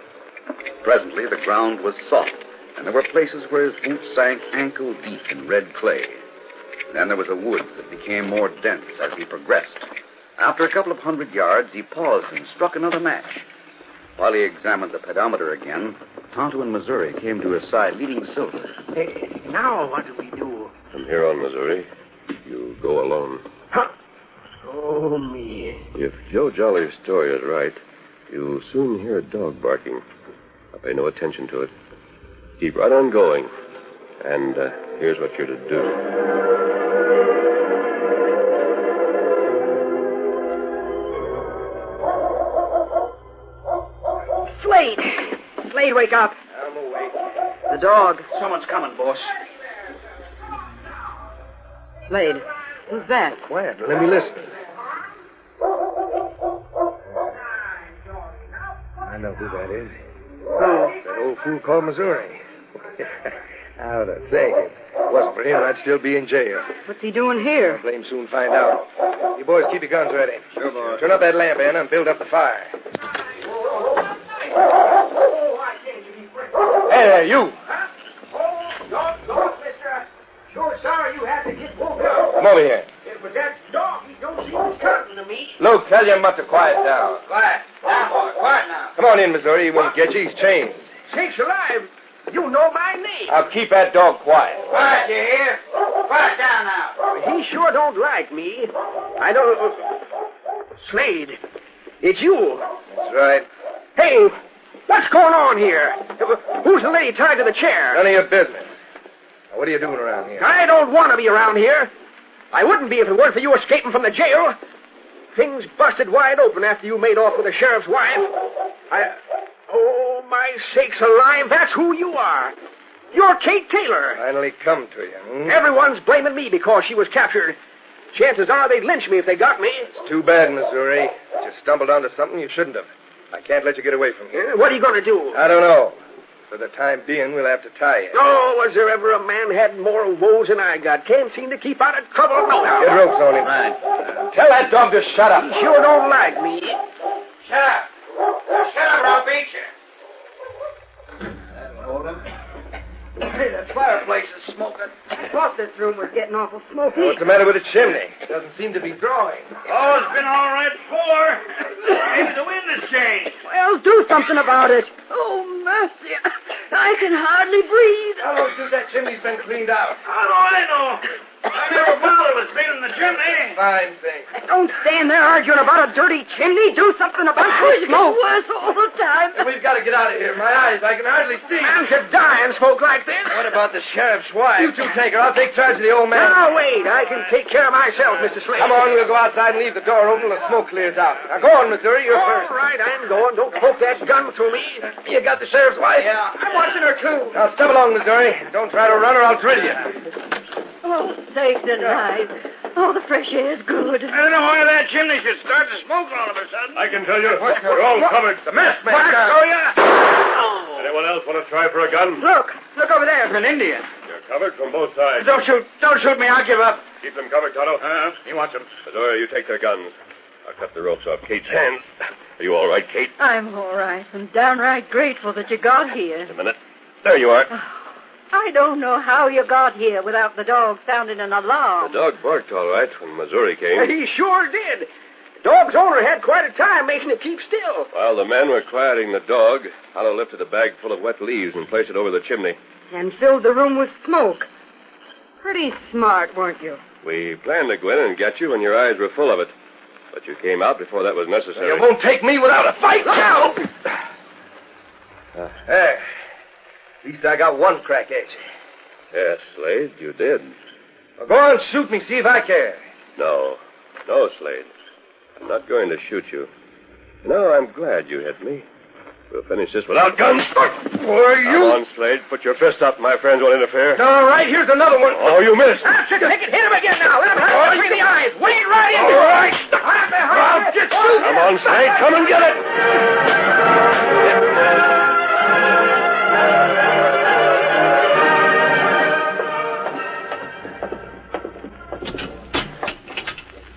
Presently, the ground was soft, and there were places where his boots sank ankle deep in red clay. Then there was a woods that became more dense as he progressed. After a couple of 100 yards, he paused and struck another match. While he examined the pedometer again, Tonto and Missouri came to his side, leading Silver. Hey, now what do we do? From here on, Missouri, you go alone. Huh? Oh, me. If Joe Jolly's story is right, you'll soon hear a dog barking. I'll pay no attention to it. Keep right on going. And here's what you're to do. Slade, wake up. I'm awake. The dog. Someone's coming, boss. Slade, who's that? Quiet. Let me listen. I know who that is. Who? That old fool called Missouri. Now to think, if it wasn't for him, I'd still be in jail. What's he doing here? I'll blame soon find out. You boys keep your guns ready. Sure, boss. Turn up that lamp, Anna, and build up the fire. Hey there, you. Don't, mister. Sure sorry you had to get woke up. Come over here. It was that dog. He don't seem coming to me. Luke, tell your mutt to quiet down. Quiet. Down, boy. Quiet now. Come on in, Missouri. He won't get you. He's chained. Sakes alive. You know my name. I'll keep that dog quiet. Quiet, you hear? Quiet down now. He sure don't like me. I don't... Slade, it's you. That's right. Hey, what's going on here? Who's the lady tied to the chair? None of your business. Now, what are you doing around here? I don't want to be around here. I wouldn't be if it weren't for you escaping from the jail. Things busted wide open after you made off with the sheriff's wife. Oh, my sakes alive, that's who you are. You're Kate Taylor. Finally come to you. Everyone's blaming me because she was captured. Chances are they'd lynch me if they got me. It's too bad, Missouri. But you stumbled onto something you shouldn't have. I can't let you get away from here. What are you going to do? I don't know. For the time being, we'll have to tie you. Oh, was there ever a man had more woes than I got? Can't seem to keep out of trouble nohow. Get ropes on him. Right. Tell that dog to shut up. He sure don't like me. Shut up. Shut up or I'll beat you. That'll hold him. Hey, that fireplace is smoking. I thought this room was getting awful smoky. What's the matter with the chimney? It doesn't seem to be drawing. Oh, it's been all right before. Maybe the wind has changed. Well, do something about it. Oh, mercy. I can hardly breathe. How long since that chimney's been cleaned out? How do I know? I never bothered with cleaning the chimney. Fine thing. Don't stand there arguing about a dirty chimney. Do something about the smoke. It worse all the time. We've got to get out of here. My eyes, I can hardly see. Man should die in smoke like this. What about the sheriff's wife? You two take her. I'll take charge of the old man. Now, wait. I can take care of myself, Mr. Slade. Come on, we'll go outside and leave the door open till the smoke clears out. Now, go on, Missouri. You're first. All right, I'm going. Don't poke that gun through me. You got the sheriff's wife? Yeah, I'm watching her, too. Now, step along, Missouri. Don't try to run or I'll drill you. Oh, sakes alive. Oh, the fresh air's good. I don't know why that chimney should start to smoke all of a sudden. I can tell you. You're all covered. The masked man. I'll show you. Anyone else want to try for a gun? Look over there. An Indian. You're covered from both sides. Don't shoot me. I'll give up. Keep them covered, Tonto. He wants them. Missouri, you take their guns. I'll cut the ropes off Kate's hands. Are you all right, Kate? I'm all right. I'm downright grateful that you got here. Just a minute. There you are. I don't know how you got here without the dog sounding an alarm. The dog barked all right when Missouri came. He sure did. The dog's owner had quite a time making it keep still. While the men were quieting the dog, Hollow lifted a bag full of wet leaves and placed it over the chimney. And filled the room with smoke. Pretty smart, weren't you? We planned to go in and get you when your eyes were full of it. But you came out before that was necessary. You won't take me without a fight. Look out! There. At least I got one crack at you. Yes, Slade, you did. Well, go on, shoot me, see if I care. No, Slade. I'm not going to shoot you. No, I'm glad you hit me. We'll finish this without guns. Boy, you... Come on, Slade. Put your fist up. My friends won't interfere. All right, here's another one. Oh, you missed. Take it. Hit him again now. Let him have it between the eyes. Wade right in. All right. I'll get you. Come on, Slade. Come and get it.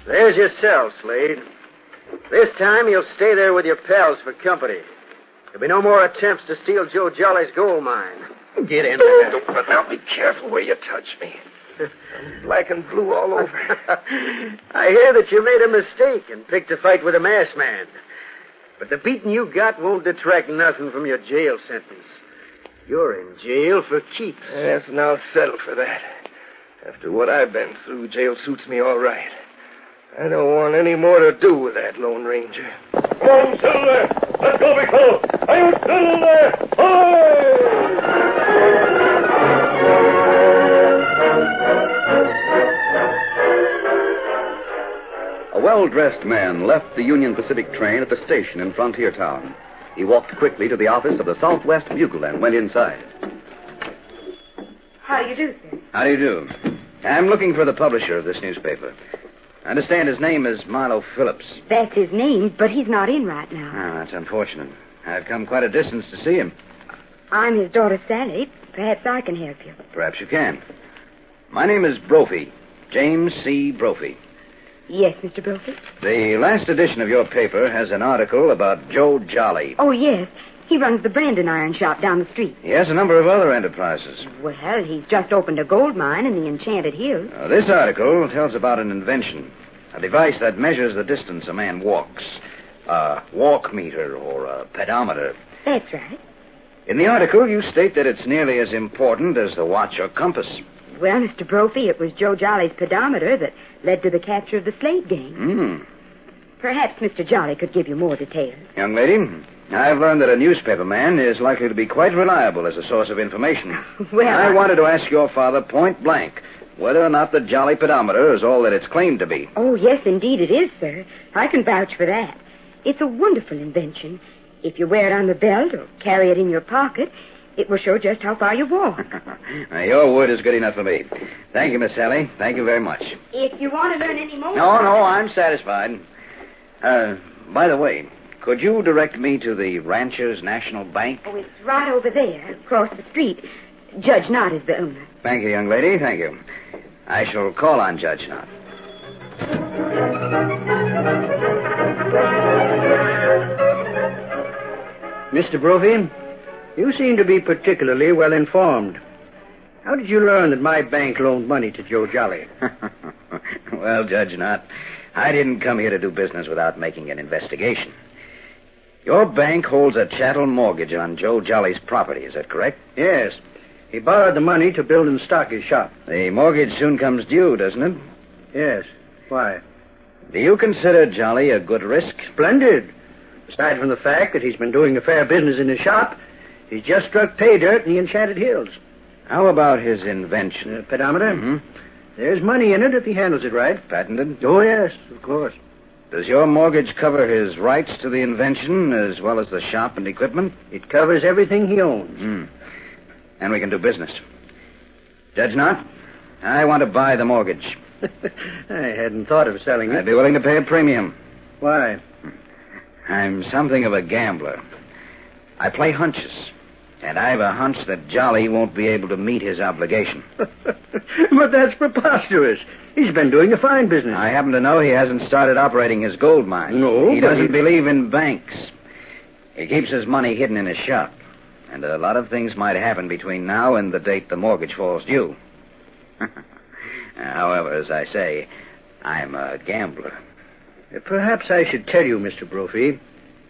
There's your cell, Slade. This time you'll stay there with your pals for company. There'll be no more attempts to steal Joe Jolly's gold mine. Get in there. But now be careful where you touch me. I'm black and blue all over. I hear that you made a mistake and picked a fight with a masked man. But the beating you got won't detract nothing from your jail sentence. You're in jail for keeps. Yes, and I'll settle for that. After what I've been through, jail suits me all right. I don't want any more to do with that Lone Ranger. Come on, settle there. Let's go, big fellow. Are you settle there? A well-dressed man left the Union Pacific train at the station in Frontier Town. He walked quickly to the office of the Southwest Bugle and went inside. How do you do, sir? How do you do? I'm looking for the publisher of this newspaper. I understand his name is Marlowe Phillips. That's his name, but he's not in right now. Oh, that's unfortunate. I've come quite a distance to see him. I'm his daughter, Sally. Perhaps I can help you. Perhaps you can. My name is Brophy. James C. Brophy. Yes, Mr. Brophy? The last edition of your paper has an article about Joe Jolly. Oh, yes. He runs the Brandon Iron Shop down the street. He has a number of other enterprises. Well, he's just opened a gold mine in the Enchanted Hills. This article tells about an invention, a device that measures the distance a man walks, a walk meter or a pedometer. That's right. In the article, you state that it's nearly as important as the watch or compass. Well, Mr. Brophy, it was Joe Jolly's pedometer that led to the capture of the Slade gang. Perhaps Mr. Jolly could give you more details. Young lady, I've learned that a newspaper man is likely to be quite reliable as a source of information. Well, I wanted to ask your father point blank whether or not the Jolly pedometer is all that it's claimed to be. Oh, yes, indeed it is, sir. I can vouch for that. It's a wonderful invention. If you wear it on the belt or carry it in your pocket, it will show just how far you walk. Your word is good enough for me. Thank you, Miss Sally. Thank you very much. If you want to learn any more... No, I'm satisfied. By the way, could you direct me to the Ranchers National Bank? Oh, it's right over there, across the street. Judge Knott is the owner. Thank you, young lady. Thank you. I shall call on Judge Knott. Mr. Brophy, you seem to be particularly well informed. How did you learn that my bank loaned money to Joe Jolly? Well, Judge Knott, I didn't come here to do business without making an investigation. Your bank holds a chattel mortgage on Joe Jolly's property, is that correct? Yes. He borrowed the money to build and stock his shop. The mortgage soon comes due, doesn't it? Yes. Why? Do you consider Jolly a good risk? Splendid. Aside from the fact that he's been doing a fair business in his shop, he's just struck pay dirt in the Enchanted Hills. How about his invention? Pedometer? Mm-hmm. There's money in it if he handles it right. Patented? Oh, yes, of course. Does your mortgage cover his rights to the invention as well as the shop and equipment? It covers everything he owns. And we can do business. Judge Knott, I want to buy the mortgage. I hadn't thought of selling it. I'd be willing to pay a premium. Why? I'm something of a gambler. I play hunches. And I've a hunch that Jolly won't be able to meet his obligation. But that's preposterous. He's been doing a fine business. I happen to know he hasn't started operating his gold mine. No, He doesn't believe in banks. He keeps his money hidden in his shop. And a lot of things might happen between now and the date the mortgage falls due. However, as I say, I'm a gambler. Perhaps I should tell you, Mr. Brophy,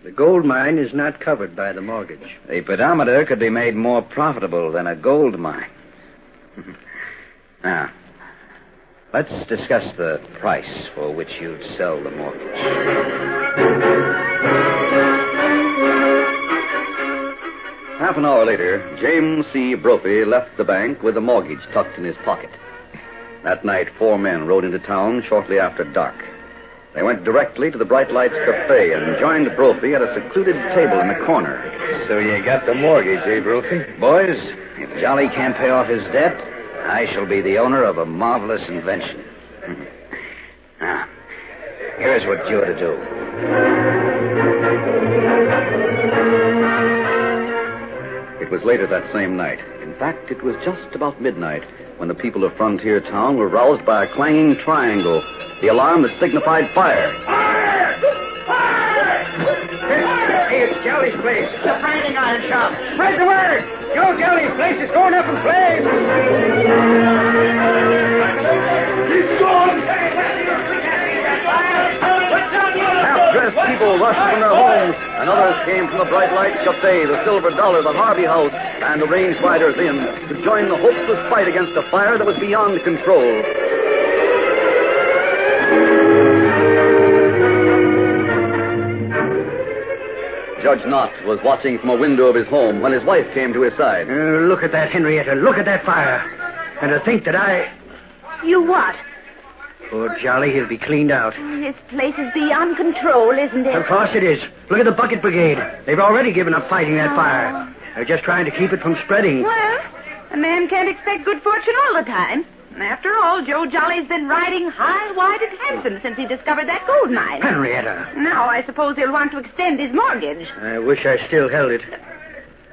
the gold mine is not covered by the mortgage. The pedometer could be made more profitable than a gold mine. Now, let's discuss the price for which you'd sell the mortgage. Half an hour later, James C. Brophy left the bank with the mortgage tucked in his pocket. That night, 4 men rode into town shortly after dark. They went directly to the Bright Lights Cafe and joined Brophy at a secluded table in the corner. So you got the mortgage, eh, Brophy? Boys, if Jolly can't pay off his debt, I shall be the owner of a marvelous invention. Now, here's what you're to do. It was later that same night. In fact, it was just about midnight when the people of Frontier Town were roused by a clanging triangle, the alarm that signified fire. Fire! Fire! Hey, it's Jolly's place. The branding iron shop. Spread the word. Joe Jolly's place is going up in flames. It's gone. Half-dressed people rushed from their homes, and others came from the Bright Lights Cafe, the Silver Dollar, the Harvey House, and the Range Riders Inn to join the hopeless fight against a fire that was beyond control. Judge Knott was watching from a window of his home when his wife came to his side. Look at that, Henrietta. Look at that fire. And to think that You what? Poor Jolly, he'll be cleaned out. This place is beyond control, isn't it? Of course it is. Look at the Bucket Brigade. They've already given up fighting that fire. They're just trying to keep it from spreading. Well, a man can't expect good fortune all the time. After all, Joe Jolly's been riding high, wide, and handsome since he discovered that gold mine. Henrietta. Now I suppose he'll want to extend his mortgage. I wish I still held it.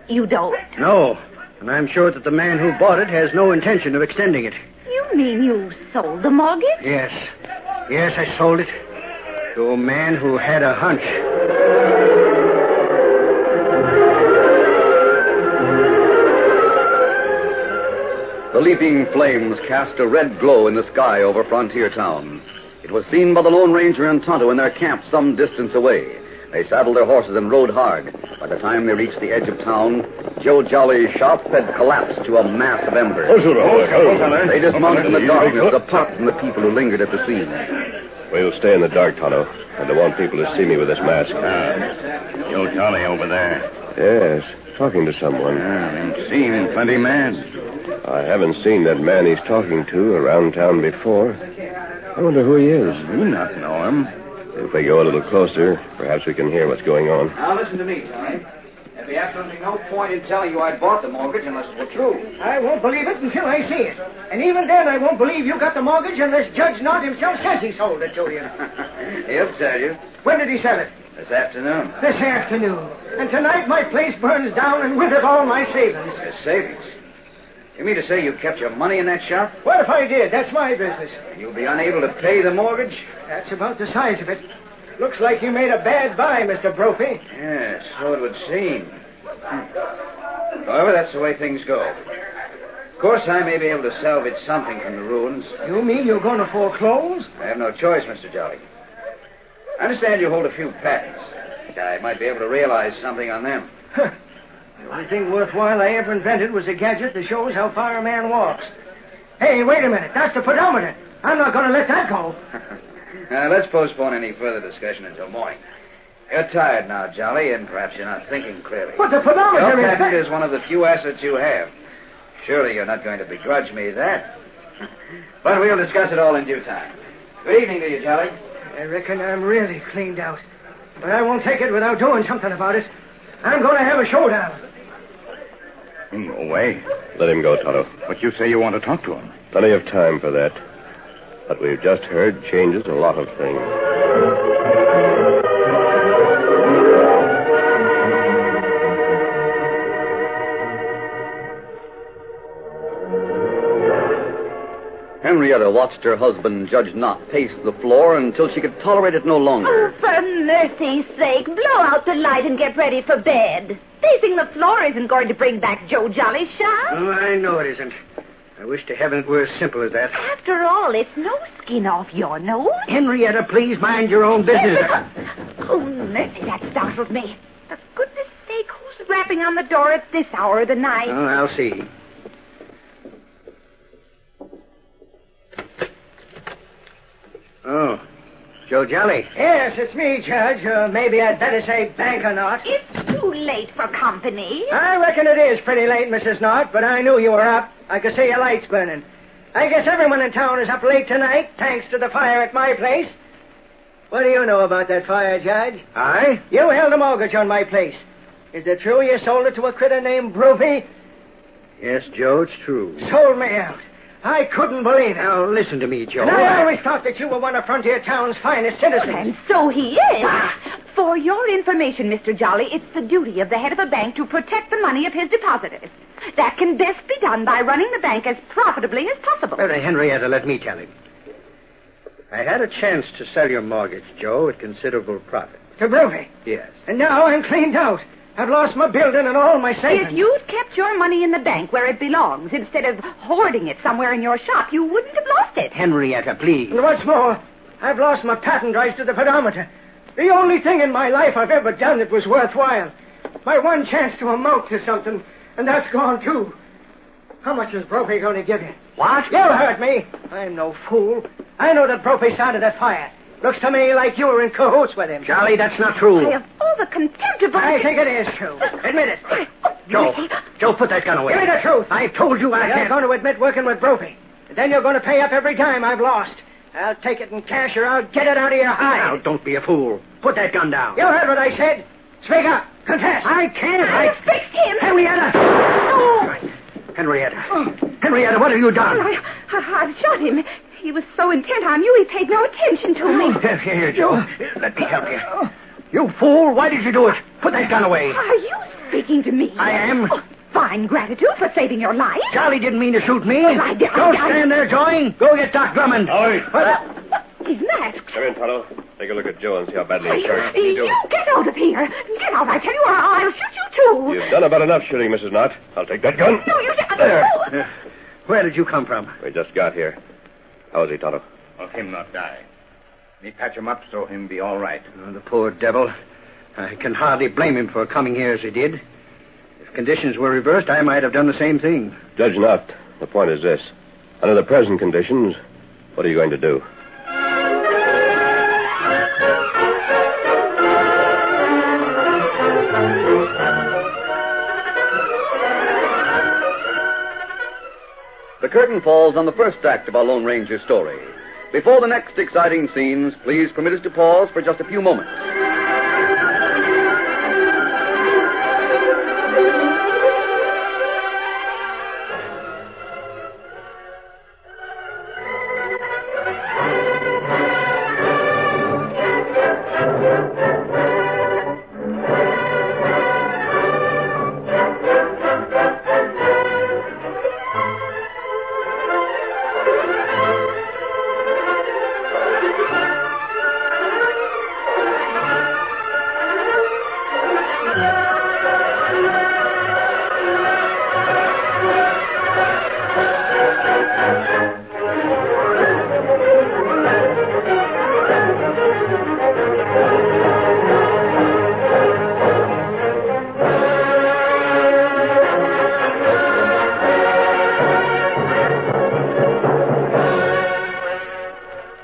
You don't? No. And I'm sure that the man who bought it has no intention of extending it. You mean you sold the mortgage? Yes. Yes, I sold it to a man who had a hunch. The leaping flames cast a red glow in the sky over Frontier Town. It was seen by the Lone Ranger and Tonto in their camp some distance away. They saddled their horses and rode hard. By the time they reached the edge of town, Joe Jolly's shop had collapsed to a mass of embers. They dismounted in the darkness, apart from the people who lingered at the scene. We'll stay in the dark, Tonto. I don't want people to see me with this mask. Joe Jolly over there. Yes, talking to someone. Been seen plenty mad. I haven't seen that man he's talking to around town before. I wonder who he is. You not know him. If we go a little closer, perhaps we can hear what's going on. Now listen to me, Johnny. There'd be absolutely no point in telling you I'd bought the mortgage unless it were true. I won't believe it until I see it. And even then, I won't believe you got the mortgage unless Judge Knott himself says he sold it to you. He'll tell you. When did he sell it? This afternoon. This afternoon. And tonight my place burns down, and with it all my savings. Your savings? You mean to say you kept your money in that shop? What if I did? That's my business. You'll be unable to pay the mortgage? That's about the size of it. Looks like you made a bad buy, Mr. Brophy. Yes, so it would seem. However, that's the way things go. Of course, I may be able to salvage something from the ruins. You mean you're going to foreclose? I have no choice, Mr. Jolly. I understand you hold a few patents. I might be able to realize something on them. The only thing worthwhile I ever invented was a gadget that shows how far a man walks. Hey, wait a minute. That's the pedometer. I'm not going to let that go. Let's postpone any further discussion until morning. You're tired now, Jolly, and perhaps you're not thinking clearly. But the pedometer Your patent is one of the few assets you have. Surely you're not going to begrudge me that. But we'll discuss it all in due time. Good evening to you, Jolly. I reckon I'm really cleaned out. But I won't take it without doing something about it. I'm going to have a showdown. No way. Let him go, Tonto. But you say you want to talk to him. Plenty of time for that. What we've just heard changes a lot of things. Henry Henrietta watched her husband, Judge Knott, pace the floor until she could tolerate it no longer. Oh, for mercy's sake, blow out the light and get ready for bed. Pacing the floor isn't going to bring back Joe Jolly's shine. Oh, I know it isn't. I wish to heaven it were as simple as that. After all, it's no skin off your nose. Henrietta, please mind your own business. Oh, mercy, that startled me. For goodness sake, who's rapping on the door at this hour of the night? Oh, I'll see. Oh, Joe Jolly. Yes, it's me, Judge. Maybe I'd better say banker Knott. It's too late for company. I reckon it is pretty late, Mrs. Knott, but I knew you were up. I could see your lights burning. I guess everyone in town is up late tonight, thanks to the fire at my place. What do you know about that fire, Judge? I? You held a mortgage on my place. Is it true you sold it to a critter named Brophy? Yes, Joe, it's true. Sold me out. I couldn't believe it. Now, listen to me, Joe. And I always thought that you were one of Frontier Town's finest citizens. And so he is. For your information, Mr. Jolly, it's the duty of the head of a bank to protect the money of his depositors. That can best be done by running the bank as profitably as possible. Well, Henrietta, let me tell him. I had a chance to sell your mortgage, Joe, at considerable profit. To Brophy? Yes. And now I'm cleaned out. I've lost my building and all my savings. If you'd kept your money in the bank where it belongs instead of hoarding it somewhere in your shop, you wouldn't have lost it. Henrietta, please. And what's more, I've lost my patent rights to the pedometer. The only thing in my life I've ever done that was worthwhile. My one chance to amount to something, and that's gone too. How much is Brophy going to give you? What? You heard me. I'm no fool. I know that Brophy started that fire. Looks to me like you were in cahoots with him. Charlie, that's not true. I have all the contempt of... I think it is true. Admit it. Joe, put that gun away. Give me the truth. I've told you I You're can't... going to admit working with Brophy. Then you're going to pay up every dime I've lost. I'll take it in cash or I'll get it out of your hide. Now, don't be a fool. Put that gun down. You heard what I said. Speak up. Confess. I can't. I fixed him. Henrietta! Oh. Henrietta, what have you done? I've shot him. He was so intent on you, he paid no attention to me. Here, Joe. Let me help you. You fool. Why did you do it? Put that gun away. Are you speaking to me? I am. Oh, fine gratitude for saving your life. Charlie didn't mean to shoot me. Well, I did. Don't stand there, Joey. Go get Doc Drummond. He's masked. Come in, Tonto. Take a look at Joe and see how badly he's hurt. You get out of here. Get out, I tell you, or I'll shoot you too. You've done about enough shooting, Mrs. Knott. I'll take that gun. No, you don't. There. Where did you come from? We just got here. How is he, Tonto? Well, him not die. Me patch him up so him be all right. Oh, the poor devil. I can hardly blame him for coming here as he did. If conditions were reversed, I might have done the same thing. Judge Knott, the point is this. Under the present conditions, what are you going to do? The curtain falls on the first act of our Lone Ranger story. Before the next exciting scenes, please permit us to pause for just a few moments.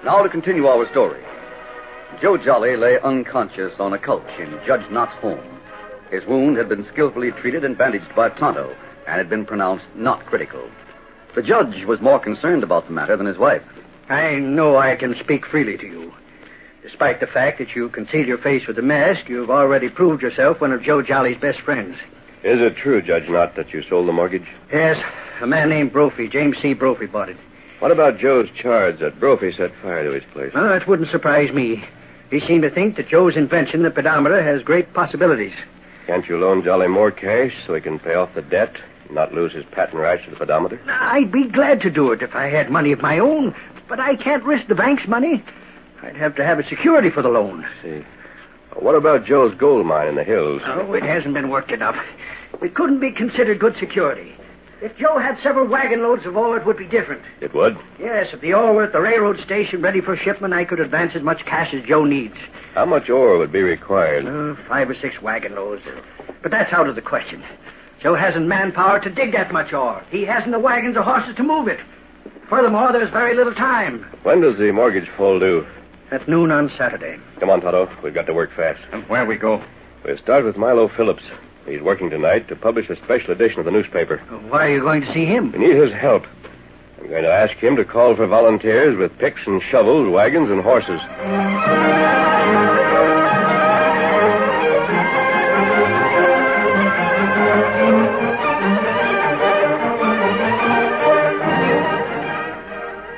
Now to continue our story. Joe Jolly lay unconscious on a couch in Judge Knott's home. His wound had been skillfully treated and bandaged by Tonto, and had been pronounced not critical. The judge was more concerned about the matter than his wife. I know I can speak freely to you. Despite the fact that you conceal your face with a mask, you've already proved yourself one of Joe Jolly's best friends. Is it true, Judge Knott, that you sold the mortgage? Yes, a man named Brophy, James C. Brophy, bought it. What about Joe's charge that Brophy set fire to his place? Well, it wouldn't surprise me. He seemed to think that Joe's invention, the pedometer, has great possibilities. Can't you loan Jolly more cash so he can pay off the debt? Not lose his patent rights to the pedometer? I'd be glad to do it if I had money of my own, but I can't risk the bank's money. I'd have to have a security for the loan. I see. What about Joe's gold mine in the hills? Oh, it hasn't been worked enough. It couldn't be considered good security. If Joe had several wagon loads of ore, it would be different. It would? Yes, if the ore were at the railroad station ready for shipment, I could advance as much cash as Joe needs. How much ore would be required? 5 or 6 wagon loads. But that's out of the question. Joe hasn't manpower to dig that much ore. He hasn't the wagons or horses to move it. Furthermore, there's very little time. When does the mortgage fall due? At noon on Saturday. Come on, Tonto. We've got to work fast. Where we go? We'll start with Milo Phillips. He's working tonight to publish a special edition of the newspaper. Why are you going to see him? We need his help. I'm going to ask him to call for volunteers with picks and shovels, wagons, and horses.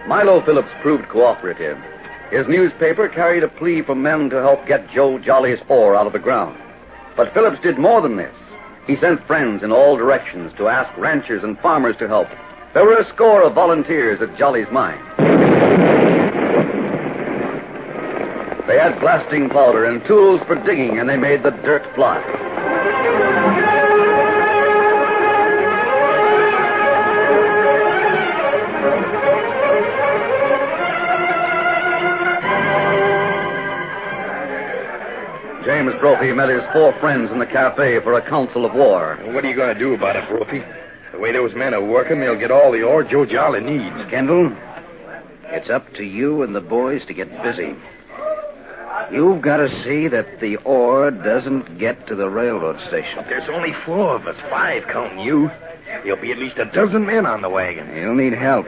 Milo Phillips proved cooperative. His newspaper carried a plea for men to help get Joe Jolly's ore out of the ground. But Phillips did more than this. He sent friends in all directions to ask ranchers and farmers to help. There were a score of volunteers at Jolly's mine. They had blasting powder and tools for digging, and they made the dirt fly. James Brophy met his 4 friends in the cafe for a council of war. What are you going to do about it, Brophy? The way those men are working, they'll get all the ore Joe Jolly needs. Kendall, it's up to you and the boys to get busy. You've got to see that the ore doesn't get to the railroad station. There's only 4 of us, 5 counting you. There'll be at least a dozen men on the wagon. You'll need help.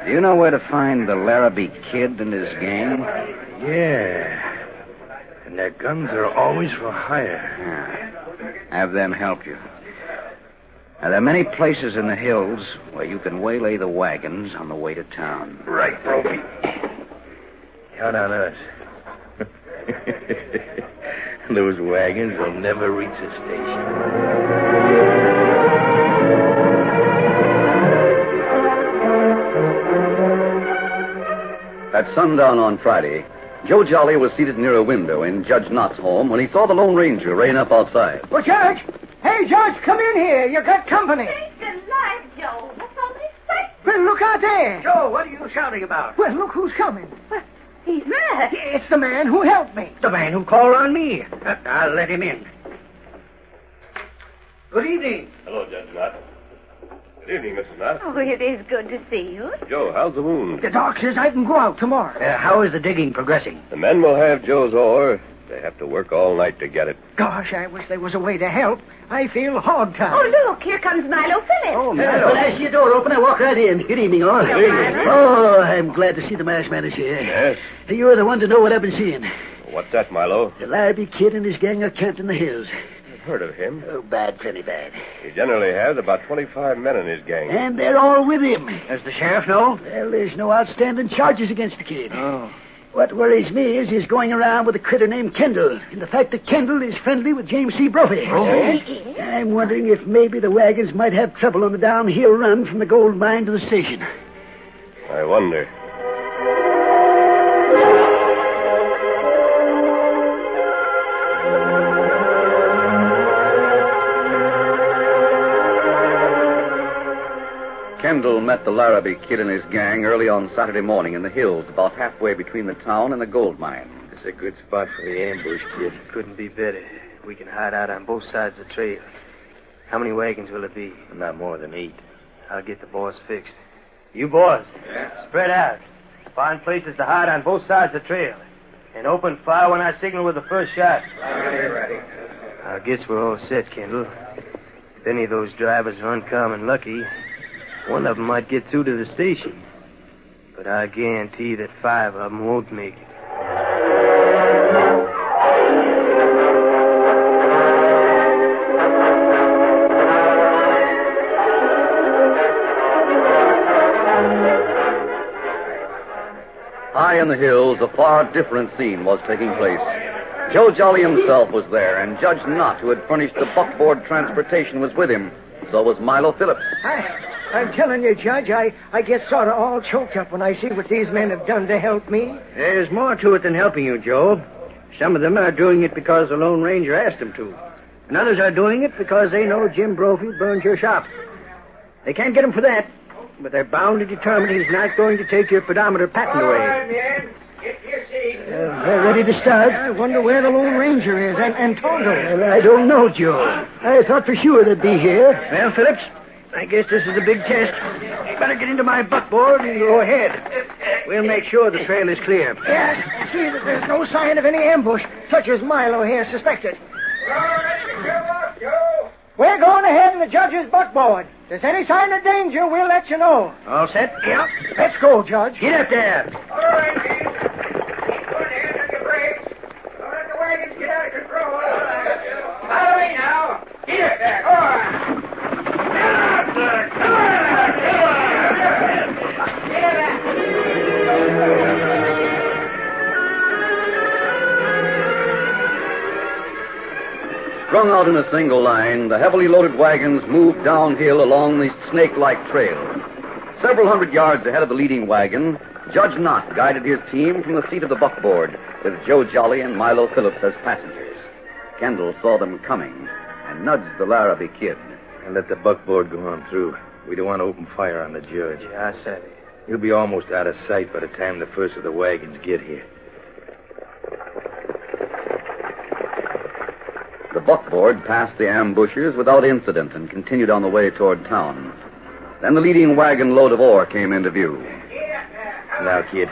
Do you know where to find the Larrabee Kid and his gang? Yeah. And their guns are always for hire. Yeah. Have them help you. Now, there are many places in the hills where you can waylay the wagons on the way to town. Right, Brophy. Count on us. Those wagons will never reach the station. At sundown on Friday, Joe Jolly was seated near a window in Judge Knott's home when he saw the Lone Ranger rein up outside. Well, Judge! Hey, Judge, come in here. You got company. Stay alive, Joe. What's all this fight? Well, look out there. Joe, what are you shouting about? Well, look who's coming. Well, he's mad. It's the man who helped me. The man who called on me. I'll let him in. Good evening. Hello, Judge Knott. Good evening, Mrs. Knott. Oh, it is good to see you. Joe, how's the wound? The doc says I can go out tomorrow. How is the digging progressing? The men will have Joe's ore. They have to work all night to get it. Gosh, I wish there was a way to help. I feel hog-tied. Oh, look, here comes Milo Phillips. Oh, Well, I see the door open. I walk right in. Good evening, all. Good evening. Oh, I'm glad to see the masked man is here. Yes? You're the one to know what I've been seeing. What's that, Milo? The Larrabee Kid and his gang are camped in the hills. I've heard of him. Oh, bad, plenty bad. He generally has about 25 men in his gang. And they're all with him. Does the sheriff know? Well, there's no outstanding charges against the kid. Oh. What worries me is he's going around with a critter named Kendall, and the fact that Kendall is friendly with James C. Brophy. Oh. I'm wondering if maybe the wagons might have trouble on the downhill run from the gold mine to the station. I wonder. Kendall met the Larrabee Kid and his gang early on Saturday morning in the hills, about halfway between the town and the gold mine. It's a good spot for the ambush, kid. Couldn't be better. We can hide out on both sides of the trail. How many wagons will it be? Not more than 8. I'll get the boys fixed. You boys, spread out. Find places to hide on both sides of the trail. And open fire when I signal with the first shot. I guess we're all set, Kendall. If any of those drivers are uncommon lucky, one of them might get through to the station. But I guarantee that 5 of them won't make it. High in the hills, a far different scene was taking place. Joe Jolly himself was there, and Judge Knott, who had furnished the buckboard transportation, was with him. So was Milo Phillips. I'm telling you, Judge, I get sort of all choked up when I see what these men have done to help me. There's more to it than helping you, Joe. Some of them are doing it because the Lone Ranger asked them to. And others are doing it because they know Jim Brophy burned your shop. They can't get him for that, but they're bound to determine he's not going to take your pedometer patent away. All right, men. Get to your seats. They're ready to start. I wonder where the Lone Ranger is and Tonto. Well, I don't know, Joe. I thought for sure they'd be here. Well, Phillips, I guess this is the big test. You better get into my buckboard and go ahead. We'll make sure the trail is clear. Yes, see that there's no sign of any ambush, such as Milo here suspected. We're going ahead in the judge's buckboard. If there's any sign of danger, we'll let you know. All set? Yep. Let's go, Judge. Get up there. All right, man. Keep putting hands on your brakes. Don't let the wagons get out of control. Follow me now. Get up there. Go on. Get up there. Come on. Get up there. Strung out in a single line, the heavily loaded wagons moved downhill along the snake-like trail. Several hundred yards ahead of the leading wagon, Judge Knott guided his team from the seat of the buckboard, with Joe Jolly and Milo Phillips as passengers. Kendall saw them coming and nudged the Larrabee kid. And let the buckboard go on through. We don't want to open fire on the judge. Yeah, I said it. He'll be almost out of sight by the time the first of the wagons get here. The buckboard passed the ambushers without incident and continued on the way toward town. Then the leading wagon load of ore came into view. Now, kid,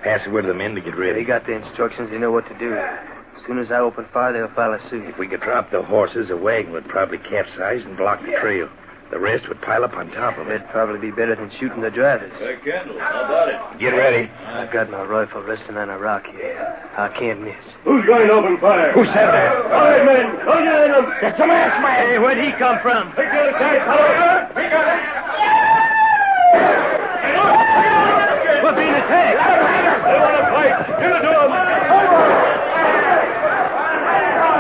pass the word to the men to get ready. They got the instructions. They know what to do. As soon as I open fire, they'll follow suit. If we could drop the horses, the wagon would probably capsize and block the trail. The rest would pile up on top of it. That'd probably be better than shooting the drivers. Hey, Kendall, how about it? Get ready. I've got my rifle resting on a rock here. I can't miss. Who's going to open fire? Who said that? All right, men. Don't get in them. That's the masked man. Hey, where'd he come from? Take the other side, fellow. We got it. We're being attacked. They want to fight. Give it to them.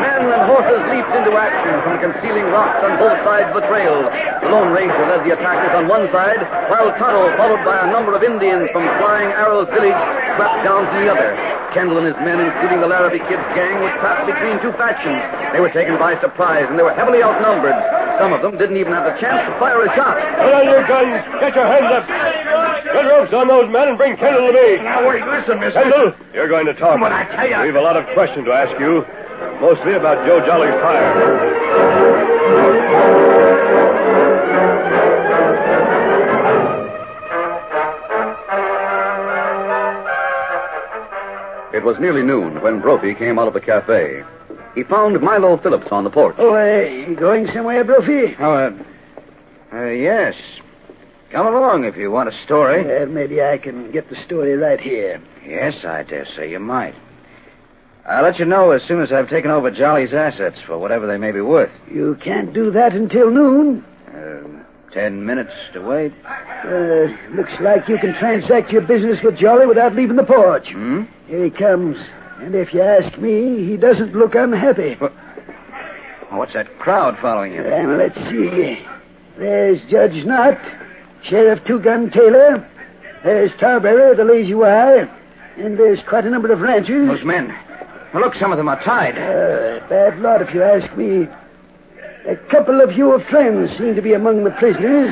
Men and horses leaped into action from concealing rocks on both sides of the trail. The Lone Ranger led the attackers on one side, while Tonto, followed by a number of Indians from Flying Arrows village, swept down from the other. Kendall and his men, including the Larrabee Kid's gang, was trapped between two factions. They were taken by surprise, and they were heavily outnumbered. Some of them didn't even have the chance to fire a shot. Put on your guns. Get your hands up. Get ropes on those men and bring Kendall to me. Now, wait, listen, mister. Kendall, you're going to talk. But I tell you... We've a lot of questions to ask you, mostly about Joe Jolly's fire. It was nearly noon when Brophy came out of the cafe. He found Milo Phillips on the porch. Oh, you going somewhere, Brophy? Yes. Come along if you want a story. Well, maybe I can get the story right here. Yes, I dare say you might. I'll let you know as soon as I've taken over Jolly's assets for whatever they may be worth. You can't do that until noon. 10 minutes to wait. Looks like you can transact your business with Jolly without leaving the porch. Hmm? Here he comes. And if you ask me, he doesn't look unhappy. What's that crowd following you? And let's see. There's Judge Knott, Sheriff Two-Gun Taylor, there's Tarberry, the Lazy Y, and there's quite a number of ranchers. Those men. Well, look, some of them are tied. Bad lot, if you ask me. A couple of your friends seem to be among the prisoners.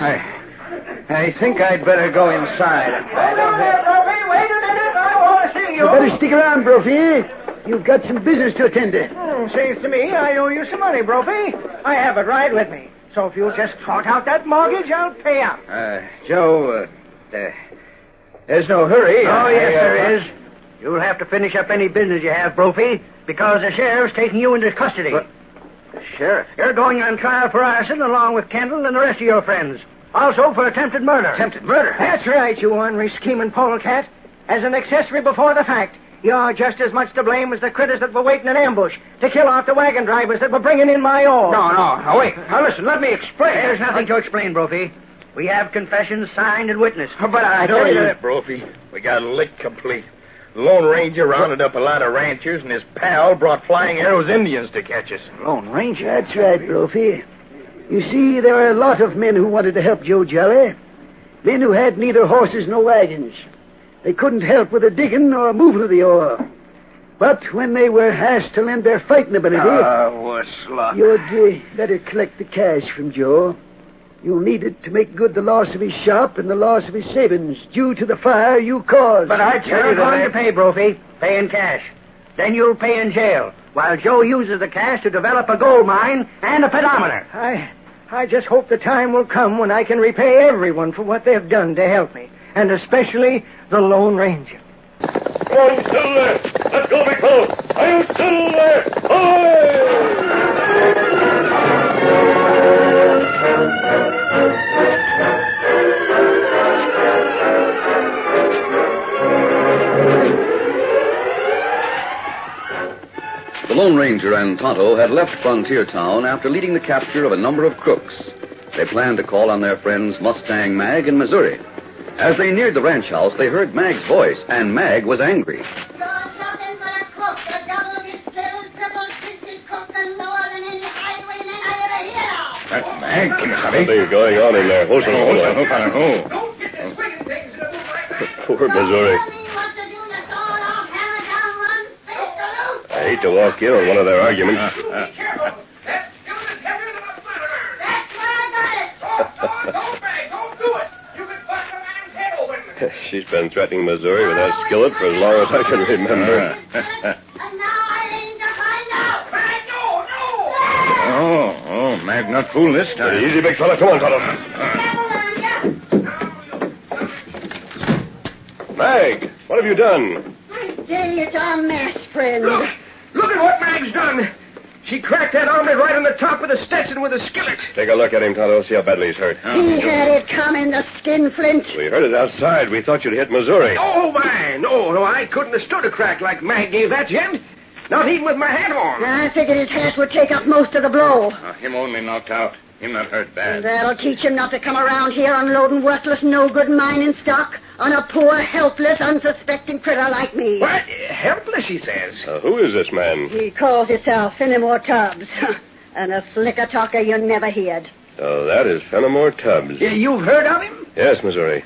I think I'd better go inside. Hold on there, Brophy. Wait a minute. I want to see you. You better stick around, Brophy. You've got some business to attend to. Seems to me I owe you some money, Brophy. I have it right with me. So if you'll just trot out that mortgage, I'll pay up. Joe, there's no hurry. Oh, yes, there is. You'll have to finish up any business you have, Brophy, because the sheriff's taking you into custody. But, Sheriff? You're going on trial for arson along with Kendall and the rest of your friends. Also for attempted murder. Attempted murder? That's right, you ornery scheming polecat. As an accessory before the fact, you're just as much to blame as the critters that were waiting in ambush to kill off the wagon drivers that were bringing in my ore. No, wait. Now, listen, let me explain. There's nothing to explain, Brophy. We have confessions signed and witnessed. But I Don't tell you... use it, Brophy. We got licked complete. The Lone Ranger rounded up a lot of ranchers, and his pal brought Flying Arrows Indians to catch us. Lone Ranger? That's right, Brophy. You see, there are a lot of men who wanted to help Joe Jolly. Men who had neither horses nor wagons. They couldn't help with the digging or moving of the ore. But when they were asked to lend their fighting ability... what luck. You'd better collect the cash from Joe. You'll need it to make good the loss of his shop and the loss of his savings due to the fire you caused. But I tell you going to pay, Brophy. Pay in cash. Then you'll pay in jail, while Joe uses the cash to develop a gold mine and a pedometer. I just hope the time will come when I can repay everyone for what they've done to help me, and especially the Lone Ranger. Are you still there? Let's go, big fellow. Are you still there? The Lone Ranger and Tonto had left Frontier Town after leading the capture of a number of crooks. They planned to call on their friends Mustang Mag in Missouri. As they neared the ranch house, they heard Mag's voice, and Mag was angry. You're nothing but a crook, a double-distilled, triple-twisted crook, and lower than any highwayman I ever hear of. That's Mag, something going on in there. Hold on. Don't get this wicked things in a move like that. Poor Missouri. I hate to walk in on one of their arguments. Be careful. That's still as heavy than a murderer. That's where I got it. Don't bang. Don't do it. You can bust a man's head open. She's been threatening Missouri with that skillet for as long as I can remember. And now I aim to find out. Oh, Mag not fooled this time. Easy, big fella. Come on, Tonto. Mag, what have you done? My day, it's our mess, friend. Look at what Mag's done. She cracked that omelet right on the top of the Stetson with a skillet. Take a look at him, Tonto. See how badly he's hurt. He had it coming, the skinflint. We heard it outside. We thought you'd hit Missouri. Oh, my. No, I couldn't have stood a crack like Mag gave that gent. Not even with my hat on. I figured his hat would take up most of the blow. Him only knocked out. Him not hurt bad. That'll teach him not to come around here unloading worthless, no-good mining stock on a poor, helpless, unsuspecting critter like me. What? Helpless, he says. Who is this man? He calls himself Fenimore Tubbs. And a slicker talker you never heard. Oh, that is Fenimore Tubbs. You've heard of him? Yes, Missouri.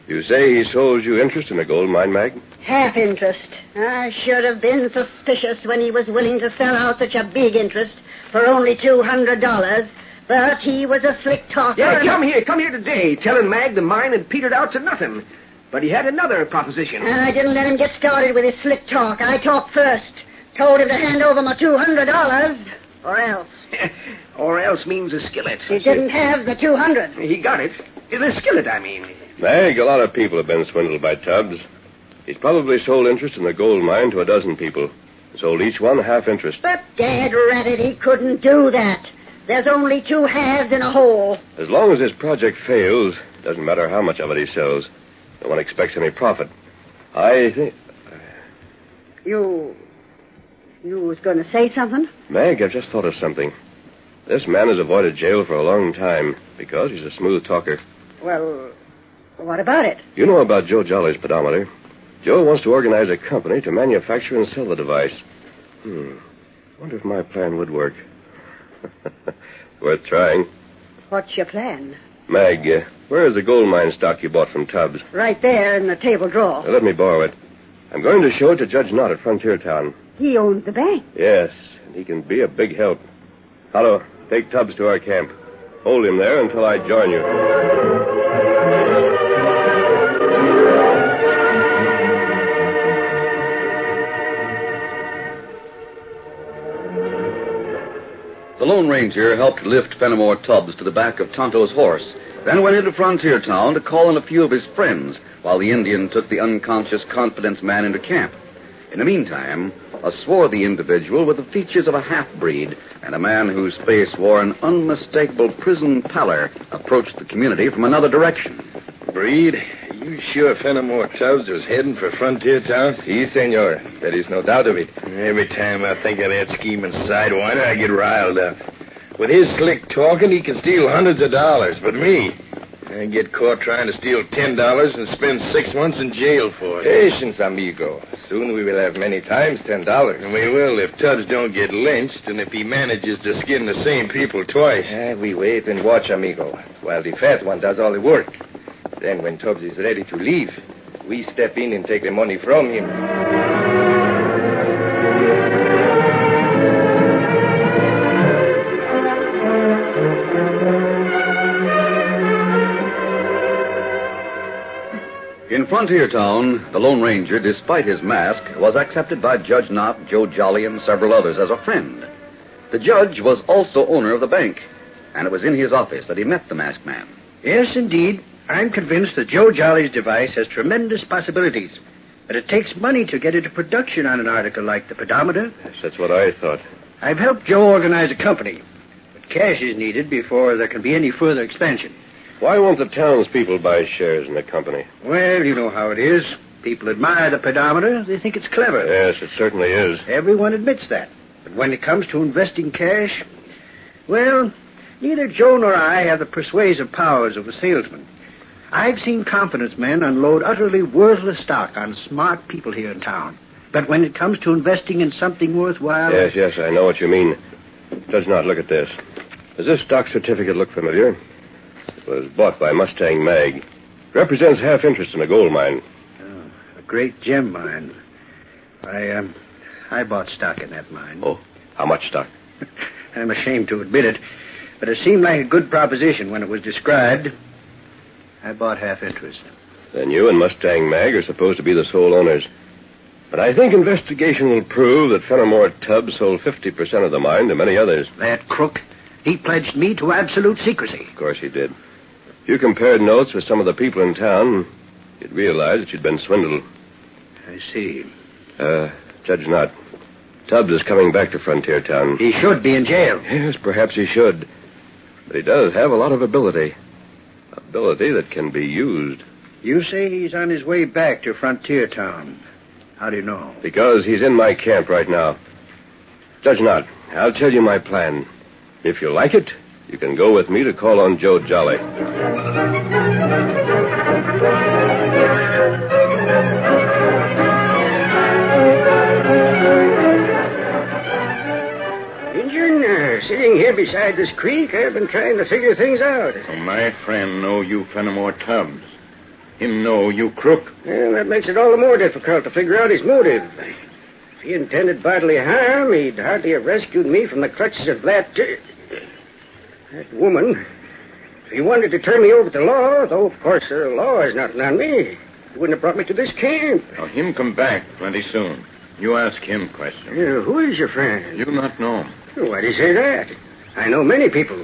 You say he sold you interest in the gold mine, Mag? Half interest. I should have been suspicious when he was willing to sell out such a big interest for only $200. But he was a slick talker. Yeah, come here today, telling Mag the mine had petered out to nothing. But he had another proposition. I didn't let him get started with his slick talk. I talked first. Told him to hand over my $200, or else. Or else means a skillet. He didn't have the 200. He got it. The skillet, I mean. Mag, a lot of people have been swindled by Tubbs. He's probably sold interest in the gold mine to a dozen people. Sold each one half interest. But dad ratted he couldn't do that. There's only two halves in a whole. As long as his project fails, it doesn't matter how much of it he sells. No one expects any profit. I think... You was going to say something? Mag, I've just thought of something. This man has avoided jail for a long time because he's a smooth talker. Well, what about it? You know about Joe Jolly's pedometer. Joe wants to organize a company to manufacture and sell the device. Wonder if my plan would work. Worth trying. What's your plan? Mag, where is the gold mine stock you bought from Tubbs? Right there in the table drawer. Let me borrow it. I'm going to show it to Judge Knott at Frontier Town. He owns the bank. Yes, and he can be a big help. Otto, take Tubbs to our camp. Hold him there until I join you. The Lone Ranger helped lift Fenimore Tubbs to the back of Tonto's horse, then went into Frontier Town to call on a few of his friends while the Indian took the unconscious confidence man into camp. In the meantime, a swarthy individual with the features of a half-breed and a man whose face wore an unmistakable prison pallor approached the community from another direction. Breed, you sure Fenimore Tubbs was heading for Frontier Town? Si, senor. There is no doubt of it. Every time I think of that scheming sidewinder, I get riled up. With his slick talking, he can steal hundreds of dollars, but me, And get caught trying to steal $10 and spend 6 months in jail for it. Patience, amigo. Soon we will have many times $10. And we will if Tubbs don't get lynched and if he manages to skin the same people twice. We wait and watch, amigo, while the fat one does all the work. Then when Tubbs is ready to leave, we step in and take the money from him. In Frontier Town, the Lone Ranger, despite his mask, was accepted by Judge Knott, Joe Jolly, and several others as a friend. The judge was also owner of the bank, and it was in his office that he met the masked man. Yes, indeed. I'm convinced that Joe Jolly's device has tremendous possibilities. But it takes money to get into production on an article like the Pedometer. Yes, that's what I thought. I've helped Joe organize a company. But cash is needed before there can be any further expansion. Why won't the townspeople buy shares in the company? Well, you know how it is. People admire the Pedometer. They think it's clever. Yes, it certainly is. Everyone admits that. But when it comes to investing cash, well, neither Joe nor I have the persuasive powers of a salesman. I've seen confidence men unload utterly worthless stock on smart people here in town. But when it comes to investing in something worthwhile... Yes, I know what you mean. Judge Knott, look at this. Does this stock certificate look familiar? It was bought by Mustang Mag. Represents half interest in a gold mine. Oh, a great gem mine. I bought stock in that mine. Oh, how much stock? I'm ashamed to admit it, but it seemed like a good proposition when it was described. I bought half interest. Then you and Mustang Mag are supposed to be the sole owners. But I think investigation will prove that Fenimore Tubbs sold 50% of the mine to many others. That crook, he pledged me to absolute secrecy. Of course he did. If you compared notes with some of the people in town, you'd realize that you'd been swindled. I see. Judge Knott, Tubbs is coming back to Frontier Town. He should be in jail. Yes, perhaps he should. But he does have a lot of ability. Ability that can be used. You say he's on his way back to Frontier Town. How do you know? Because he's in my camp right now. Judge Knott, I'll tell you my plan. If you like it, you can go with me to call on Joe Jolly. Injun, sitting here beside this creek, I've been trying to figure things out. So my friend know you Fenimore Tubbs. Him know you crook. Well, that makes it all the more difficult to figure out his motive. If he intended bodily harm, he'd hardly have rescued me from the clutches of that woman. If he wanted to turn me over to the law, though, of course, the law is nothing on me, he wouldn't have brought me to this camp. Now, him come back plenty soon. You ask him question. Who is your friend? You not know him. Why do you say that? I know many people.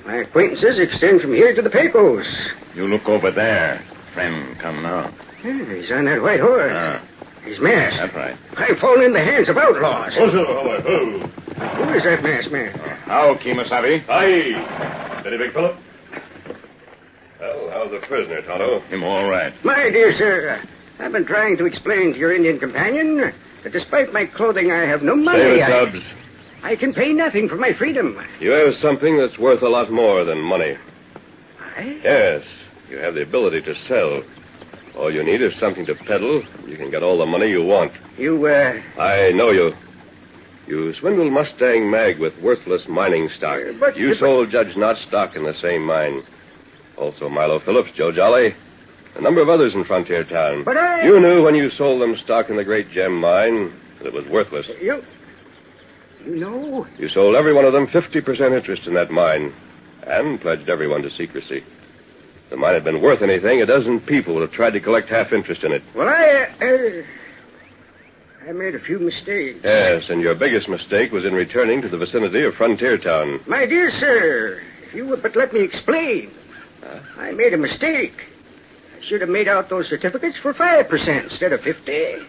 My acquaintances extend from here to the Pecos. You look over there. Friend come now. Yeah, he's on that white horse. He's masked. That's right. I've fallen in the hands of outlaws. Who is that masked man? How, Kemosabe? Aye. Steady, big fellow. Well, how's the prisoner, Tonto? Him all right. My dear sir, I've been trying to explain to your Indian companion that despite my clothing, I have no money. Save it, Tubbs. I can pay nothing for my freedom. You have something that's worth a lot more than money. I? Yes. You have the ability to sell. All you need is something to peddle. You can get all the money you want. I know you. You swindled Mustang Mag with worthless mining stock. You sold Judge Knott's stock in the same mine. Also Milo Phillips, Joe Jolly, a number of others in Frontier Town. But I... You knew when you sold them stock in the great gem mine that it was worthless. You know? You sold every one of them 50% interest in that mine and pledged everyone to secrecy. If the mine had been worth anything, a dozen people would have tried to collect half interest in it. Well, I made a few mistakes. Yes, and your biggest mistake was in returning to the vicinity of Frontier Town. My dear sir, if you would but let me explain. I made a mistake. I should have made out those certificates for 5% instead of 50%.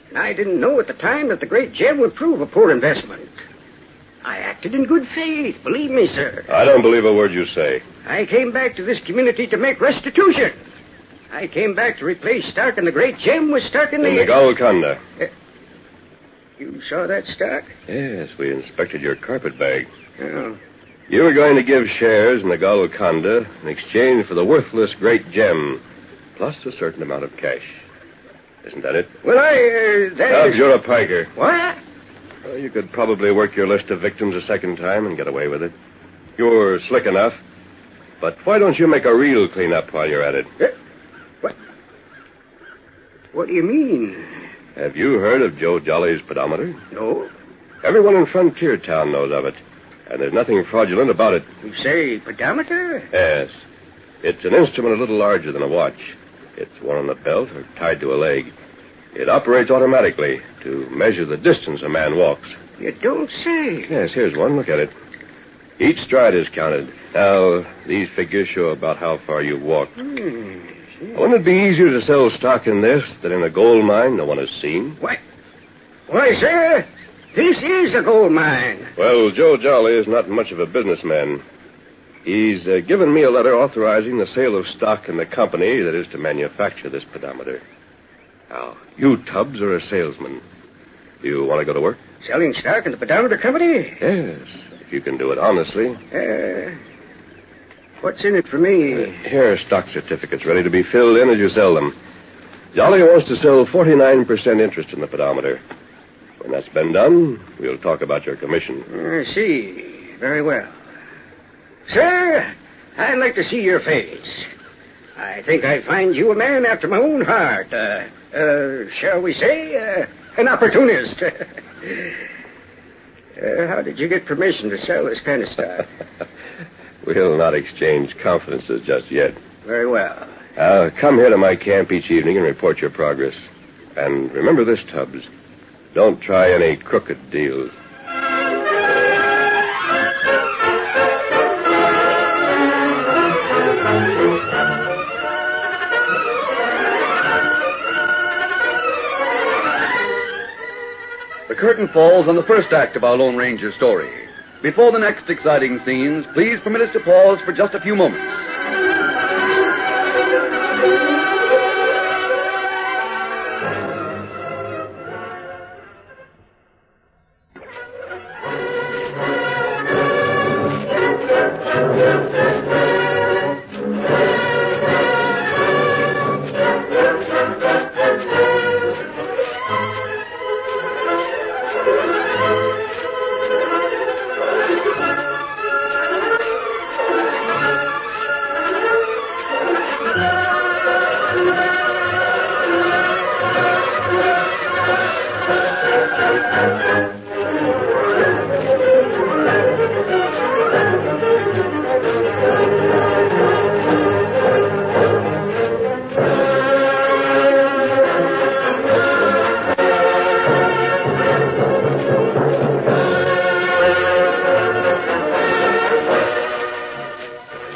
And I didn't know at the time that the great gem would prove a poor investment. I acted in good faith, believe me, sir. I don't believe a word you say. I came back to this community to make restitution. I came back to replace stock in the great gem with stock in the Golconda. You saw that stock? Yes, we inspected your carpet bag. Oh. You were going to give shares in the Golconda in exchange for the worthless great gem, plus a certain amount of cash. Isn't that it? Well, Tubbs, you're a piker. What? Well, you could probably work your list of victims a second time and get away with it. You're slick enough. But why don't you make a real cleanup while you're at it? What do you mean? Have you heard of Joe Jolly's pedometer? No. Everyone in Frontier Town knows of it. And there's nothing fraudulent about it. You say pedometer? Yes. It's an instrument a little larger than a watch. It's worn on the belt or tied to a leg. It operates automatically to measure the distance a man walks. You don't say. Yes, here's one. Look at it. Each stride is counted. Now, these figures show about how far you've walked. Wouldn't it be easier to sell stock in this than in a gold mine no one has seen? What? Why, sir, this is a gold mine. Well, Joe Jolly is not much of a businessman. He's given me a letter authorizing the sale of stock in the company that is to manufacture this pedometer. Now, you, Tubbs, are a salesman. Do you want to go to work? Selling stock in the pedometer company? Yes, if you can do it honestly. What's in it for me? Here are stock certificates ready to be filled in as you sell them. Jolly wants to sell 49% interest in the pedometer. When that's been done, we'll talk about your commission. I see. Very well. Sir, I'd like to see your face. I think I find you a man after my own heart. Shall we say, an opportunist. How did you get permission to sell this kind of stuff? We'll not exchange confidences just yet. Very well. Come here to my camp each evening and report your progress. And remember this, Tubbs. Don't try any crooked deals. The curtain falls on the first act of our Lone Ranger story. Before the next exciting scenes, please permit us to pause for just a few moments.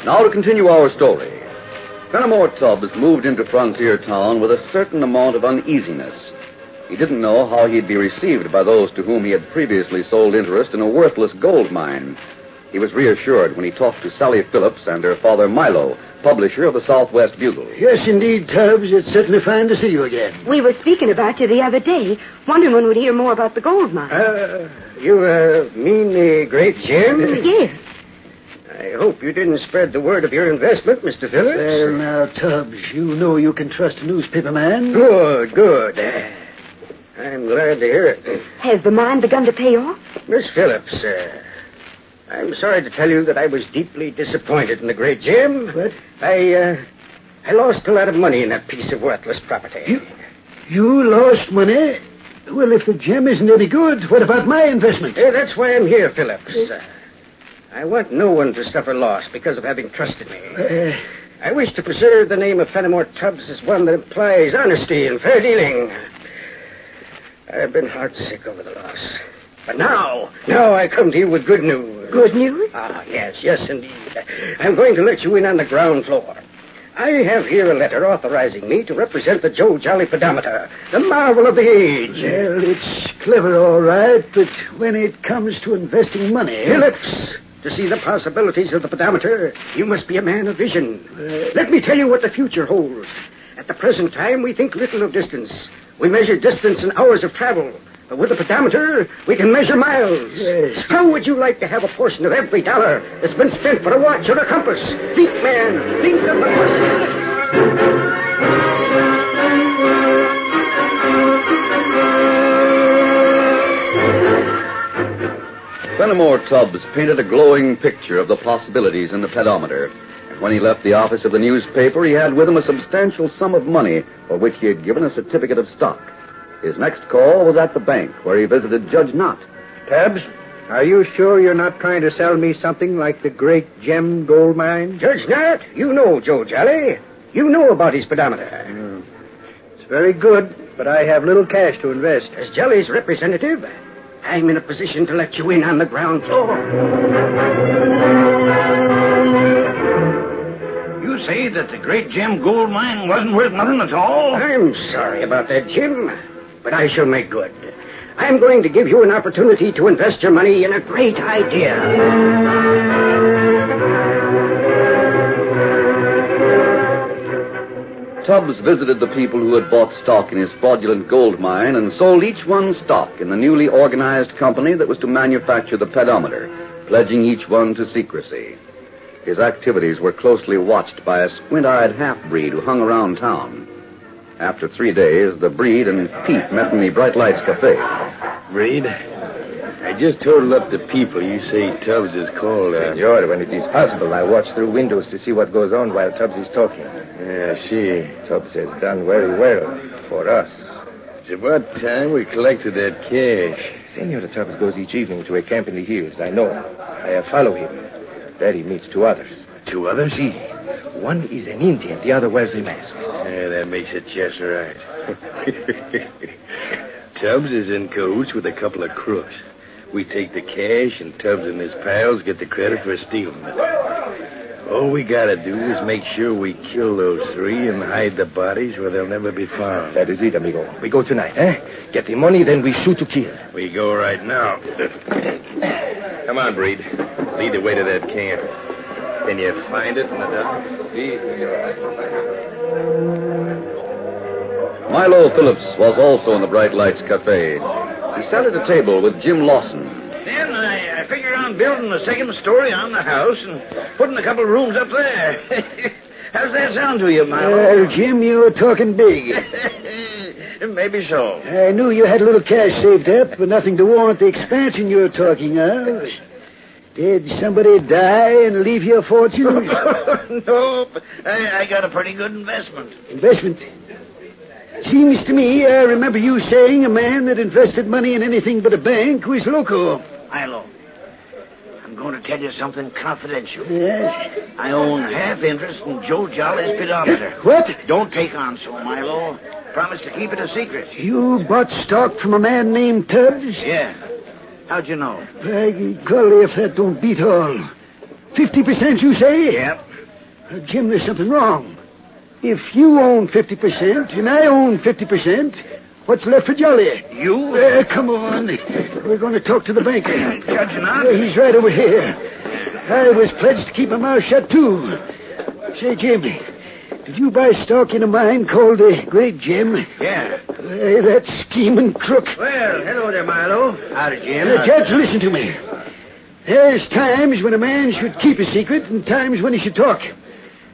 Now to continue our story. Fenimore Tubbs moved into Frontier Town with a certain amount of uneasiness. He didn't know how he'd be received by those to whom he had previously sold interest in a worthless gold mine. He was reassured when he talked to Sally Phillips and her father Milo, publisher of the Southwest Bugle. Yes, indeed, Tubbs. It's certainly fine to see you again. We were speaking about you the other day, wondering when we'd hear more about the gold mine. You mean the great gem? Yes. I hope you didn't spread the word of your investment, Mr. Phillips. Well, now, Tubbs, you know you can trust a newspaper man. Good, good. I'm glad to hear it. Has the mine begun to pay off? Miss Phillips, I'm sorry to tell you that I was deeply disappointed in the great gem. What? I lost a lot of money in that piece of worthless property. You lost money? Well, if the gem isn't any good, what about my investment? That's why I'm here, Phillips. I want no one to suffer loss because of having trusted me. I wish to preserve the name of Fenimore Tubbs as one that implies honesty and fair dealing. I've been heartsick over the loss. But now I come to you with good news. Good news? Ah, yes, indeed. I'm going to let you in on the ground floor. I have here a letter authorizing me to represent the Joe Jolly pedometer, the marvel of the age. Well, it's clever, all right, but when it comes to investing money... Phillips, to see the possibilities of the pedometer, you must be a man of vision. Let me tell you what the future holds. At the present time, we think little of distance. We measure distance in hours of travel. But with the pedometer, we can measure miles. Yes. How would you like to have a portion of every dollar that's been spent for a watch or a compass? Think, man. Think of the possibilities. Fenimore Tubbs painted a glowing picture of the possibilities in the pedometer. And when he left the office of the newspaper, he had with him a substantial sum of money for which he had given a certificate of stock. His next call was at the bank, where he visited Judge Knott. Tubbs, are you sure you're not trying to sell me something like the great gem gold mine? Judge Knott, you know Joe Jolly. You know about his pedometer. It's very good, but I have little cash to invest. As Jolly's representative, I'm in a position to let you in on the ground floor. You say that the great gem gold mine wasn't worth nothing at all? I'm sorry about that, Jim, but I shall make good. I'm going to give you an opportunity to invest your money in a great idea. Tubbs visited the people who had bought stock in his fraudulent gold mine and sold each one stock in the newly organized company that was to manufacture the pedometer, pledging each one to secrecy. His activities were closely watched by a squint-eyed half-breed who hung around town. After 3 days, the breed and Pete met in the Bright Lights Cafe. Breed, I just totaled up the people you say Tubbs is called. Senor, when it is possible, I watch through windows to see what goes on while Tubbs is talking. Yeah, see. Tubbs has done very well for us. It's about time we collected that cash. Senor Tubbs goes each evening to a camp in the hills. I know. I follow him. There he meets 2 others. 2 others? See, one is an Indian, the other wears a mask. Yeah, that makes it just right. Tubbs is in cahoots with a couple of crooks. We take the cash, and Tubbs and his pals get the credit for stealing it. All we gotta do is make sure we kill those 3 and hide the bodies where they'll never be found. That is it, amigo. We go tonight, eh? Get the money, then we shoot to kill. We go right now. Come on, Breed. Lead the way to that camp. Can you find it in the dark? See, Milo Phillips was also in the Bright Lights Cafe. He sat at a table with Jim Lawson. Then I figured on building a second story on the house and putting a couple of rooms up there. How's that sound to you, Milo? Jim, you're talking big. Maybe so. I knew you had a little cash saved up, but nothing to warrant the expansion you're talking of. Did somebody die and leave you a fortune? No, but I got a pretty good investment. Investment? Seems to me I remember you saying a man that invested money in anything but a bank was loco. Milo, I'm going to tell you something confidential. Yes? I own half interest in Joe Jolly's pedometer. What? Don't take on so, Milo. Promise to keep it a secret. You bought stock from a man named Tubbs? Yeah. How'd you know? By golly, if that don't beat all. 50% you say? Yep. Jim, there's something wrong. If you own 50% and I own 50%, what's left for Jolly? You? Come on. We're going to talk to the banker. Judge Knott? He's right over here. I was pledged to keep my mouth shut, too. Say, Jim, did you buy stock in a mine called the Great Gem? Yeah. That scheming crook. Well, hello there, Milo. Howdy, Jim. Judge, listen to me. There's times when a man should keep a secret and times when he should talk.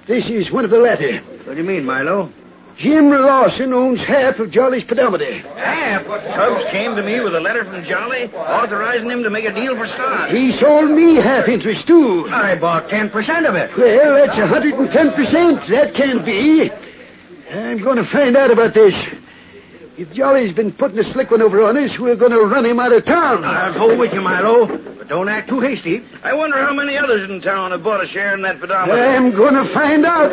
This is one of the latter. What do you mean, Milo? Jim Lawson owns half of Jolly's pedometer. Half? Tubbs came to me with a letter from Jolly authorizing him to make a deal for stock. He sold me half interest, too. I bought 10% of it. Well, that's 110%. That can't be. I'm going to find out about this. If Jolly's been putting a slick one over on us, we're going to run him out of town. I'll go with you, Milo. But don't act too hasty. I wonder how many others in town have bought a share in that pedometer. I'm going to find out.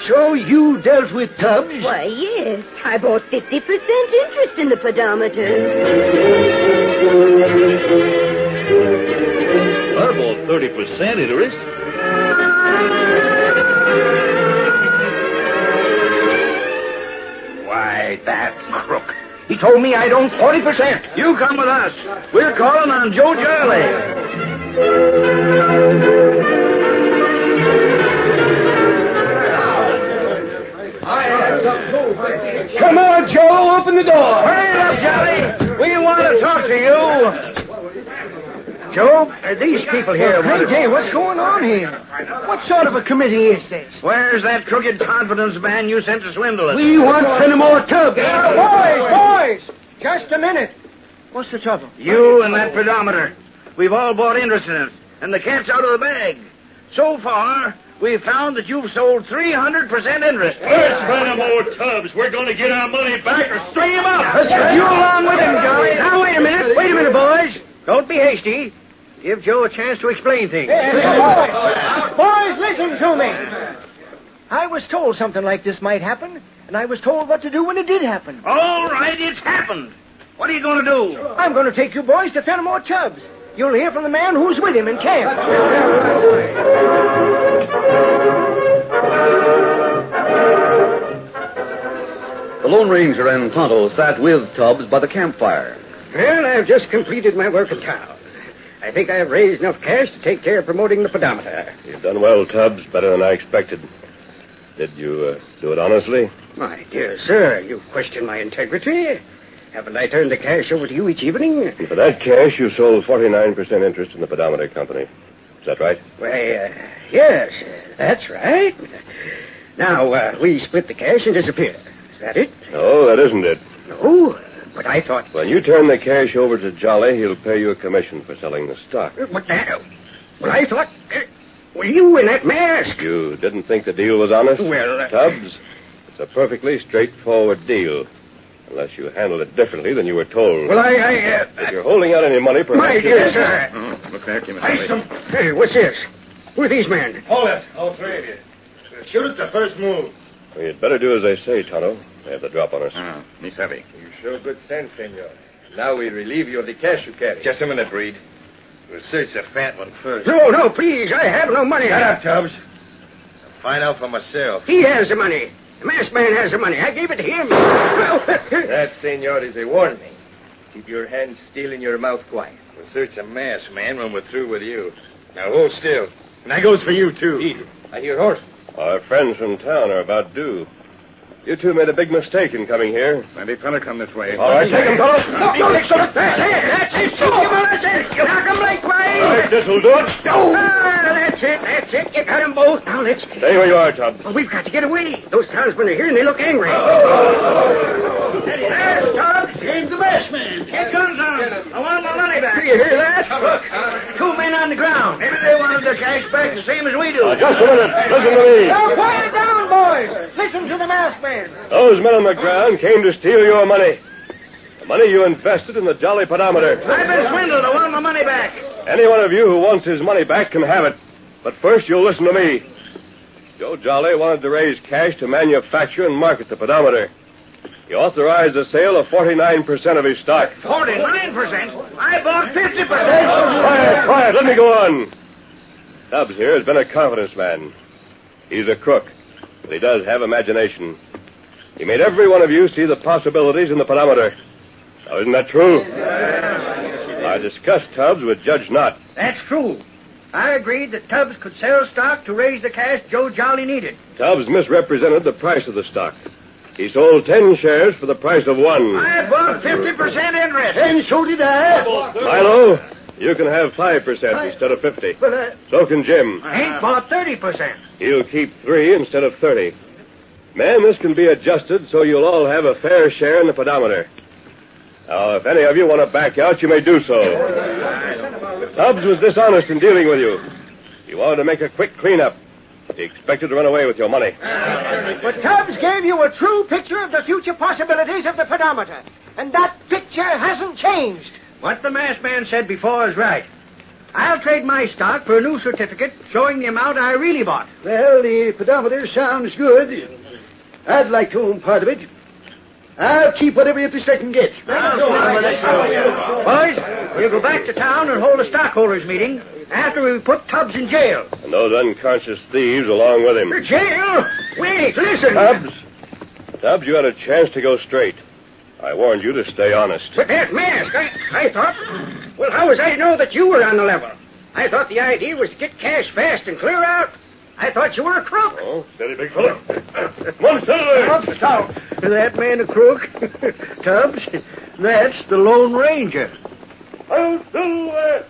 So you dealt with Tubbs? Why, yes. I bought 50% interest in the pedometer. I bought 30% interest. Why, that crook. He told me I'd own 40%. You come with us. We're calling on Joe Jolly. Come on, Joe, open the door. Hurry up, Jolly. We want to talk to you. Joe, these people here... Hey, what's going on here? What sort of a committee is this? Where's that crooked confidence man you sent to swindle us? We want Fenimore Tubbs. Boys! Just a minute. What's the trouble? You and that pedometer. We've all bought interest in it, and the cat's out of the bag. So far, we've found that you've sold 300% interest. Let's Fenimore Tubbs. We're going to get our money back or string him up. You along with him, Jolly. Now, wait a minute, boys. Don't be hasty. Give Joe a chance to explain things. Boys, listen to me. I was told something like this might happen, and I was told what to do when it did happen. All right, it's happened. What are you going to do? I'm going to take you boys to Fenimore Tubbs. You'll hear from the man who's with him in camp. The Lone Ranger and Tonto sat with Tubbs by the campfire. Well, I've just completed my work in town. I think I have raised enough cash to take care of promoting the pedometer. You've done well, Tubbs. Better than I expected. Did you do it honestly? My dear sir, you question my integrity. Haven't I turned the cash over to you each evening? And for that cash, you sold 49% interest in the Pedometer Company. Is that right? Why, yes, that's right. Now, we split the cash and disappear. Is that it? No, that isn't it. No? But I thought... When you turn the cash over to Jolly, he'll pay you a commission for selling the stock. What the... Well, I thought... Were you in that mask? You didn't think the deal was honest? Well... Tubbs, it's a perfectly straightforward deal. Unless you handled it differently than you were told. Well, If you're holding out any money, perhaps... My dear sir... Look back, you Hey, what's this? Who are these men? Hold it, all three of you. Shoot it the first move. Well, you'd better do as they say, Tonto. They have the drop on us. He's heavy. You show good sense, senor. Now we relieve you of the cash you carry. Just a minute, Reed. We'll search the fat one first. No, please. I have no money. Shut up, Tubbs. I'll find out for myself. He has the money. The masked man has the money. I gave it to him. That, senor, is a warning. Keep your hands still and your mouth quiet. We'll search the masked man when we're through with you. Now hold still. And that goes for you, too. Eat. I hear horses. Our friends from town are about due. You two made a big mistake in coming here. Maybe fellow come this way. All right, take him, fellow. No, that's it. Knock him lengthwise. All right, this'll do it. That's it. You got them both. Now let's... Stay where you are, Tubbs. Well, we've got to get away. Those townsmen are here and they look angry. There's Tubbs. He's the best man. Here comes on. I want my money back. Do you hear that? Look, two men on the ground. Maybe they wanted their cash back the same as we do. Just a minute. Listen to me. Now, quiet down, boys. Listen to the masked man. Those men on the ground came to steal your money. The money you invested in the Jolly Pedometer. I've been swindled. I want my money back. Any one of you who wants his money back can have it. But first, you'll listen to me. Joe Jolly wanted to raise cash to manufacture and market the pedometer. He authorized the sale of 49% of his stock. 49%? I bought 50%. Quiet. Let me go on. Tubbs here has been a confidence man. He's a crook, but he does have imagination. He made every one of you see the possibilities in the pedometer. Now, isn't that true? I discussed Tubbs with Judge Knott. That's true. I agreed that Tubbs could sell stock to raise the cash Joe Jolly needed. Tubbs misrepresented the price of the stock. He sold 10 shares for the price of one. I bought 50% interest. And so did I. Milo, you can have 5% instead of 50. But, So can Jim. Hank bought 30%. He'll keep 3 instead of 30. Men, this can be adjusted so you'll all have a fair share in the pedometer. Now, if any of you want to back out, you may do so. Tubbs was dishonest in dealing with you. He wanted to make a quick cleanup. He expected to run away with your money. But Tubbs gave you a true picture of the future possibilities of the pedometer. And that picture hasn't changed. What the masked man said before is right. I'll trade my stock for a new certificate showing the amount I really bought. Well, the pedometer sounds good. I'd like to own part of it. I'll keep whatever interest I can get. Boys, we'll go back to town and hold a stockholders' meeting after we put Tubbs in jail. And those unconscious thieves along with him. Jail? Wait, listen. Tubbs, you had a chance to go straight. I warned you to stay honest. But that mask, I thought... Well, how was I to know that you were on the level? I thought the idea was to get cash fast and clear out. I thought you were a crook. Oh, steady, big fella. Come on, settle there. Up, stop. Is that man a crook? Tubbs, that's the Lone Ranger. I'll silver.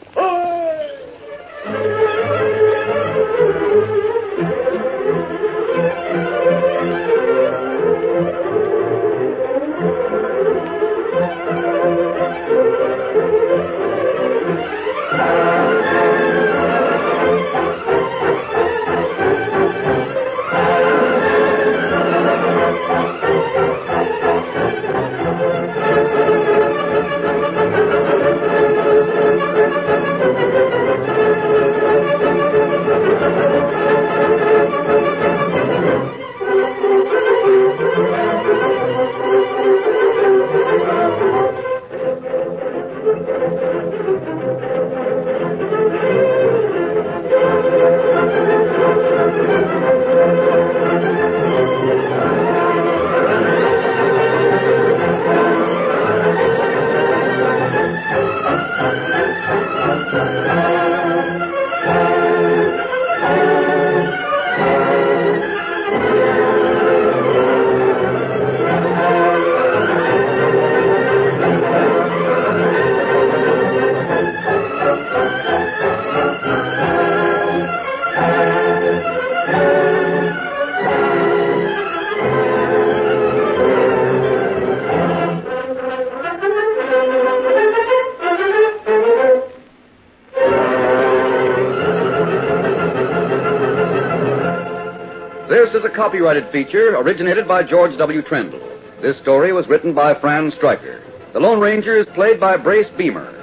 This is a copyrighted feature originated by George W. Trendle. This story was written by Fran Stryker. The Lone Ranger is played by Brace Beamer.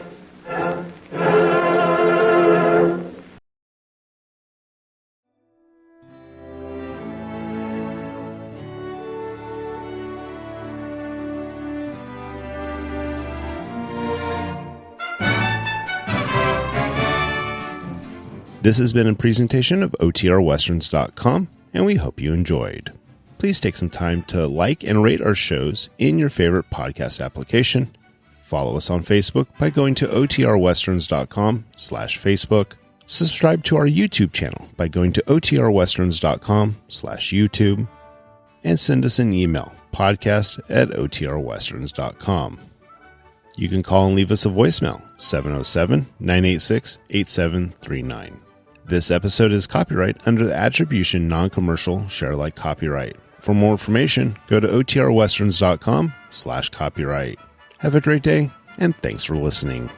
This has been a presentation of OTRWesterns.com, and we hope you enjoyed. Please take some time to like and rate our shows in your favorite podcast application. Follow us on Facebook by going to OTRWesterns.com/Facebook. Subscribe to our YouTube channel by going to OTRWesterns.com/YouTube. And send us an email, podcast@OTRWesterns.com. You can call and leave us a voicemail, 707-986-8739. This episode is copyright under the Attribution Non-Commercial Share Alike Copyright. For more information, go to OTRWesterns.com/copyright. Have a great day, and thanks for listening.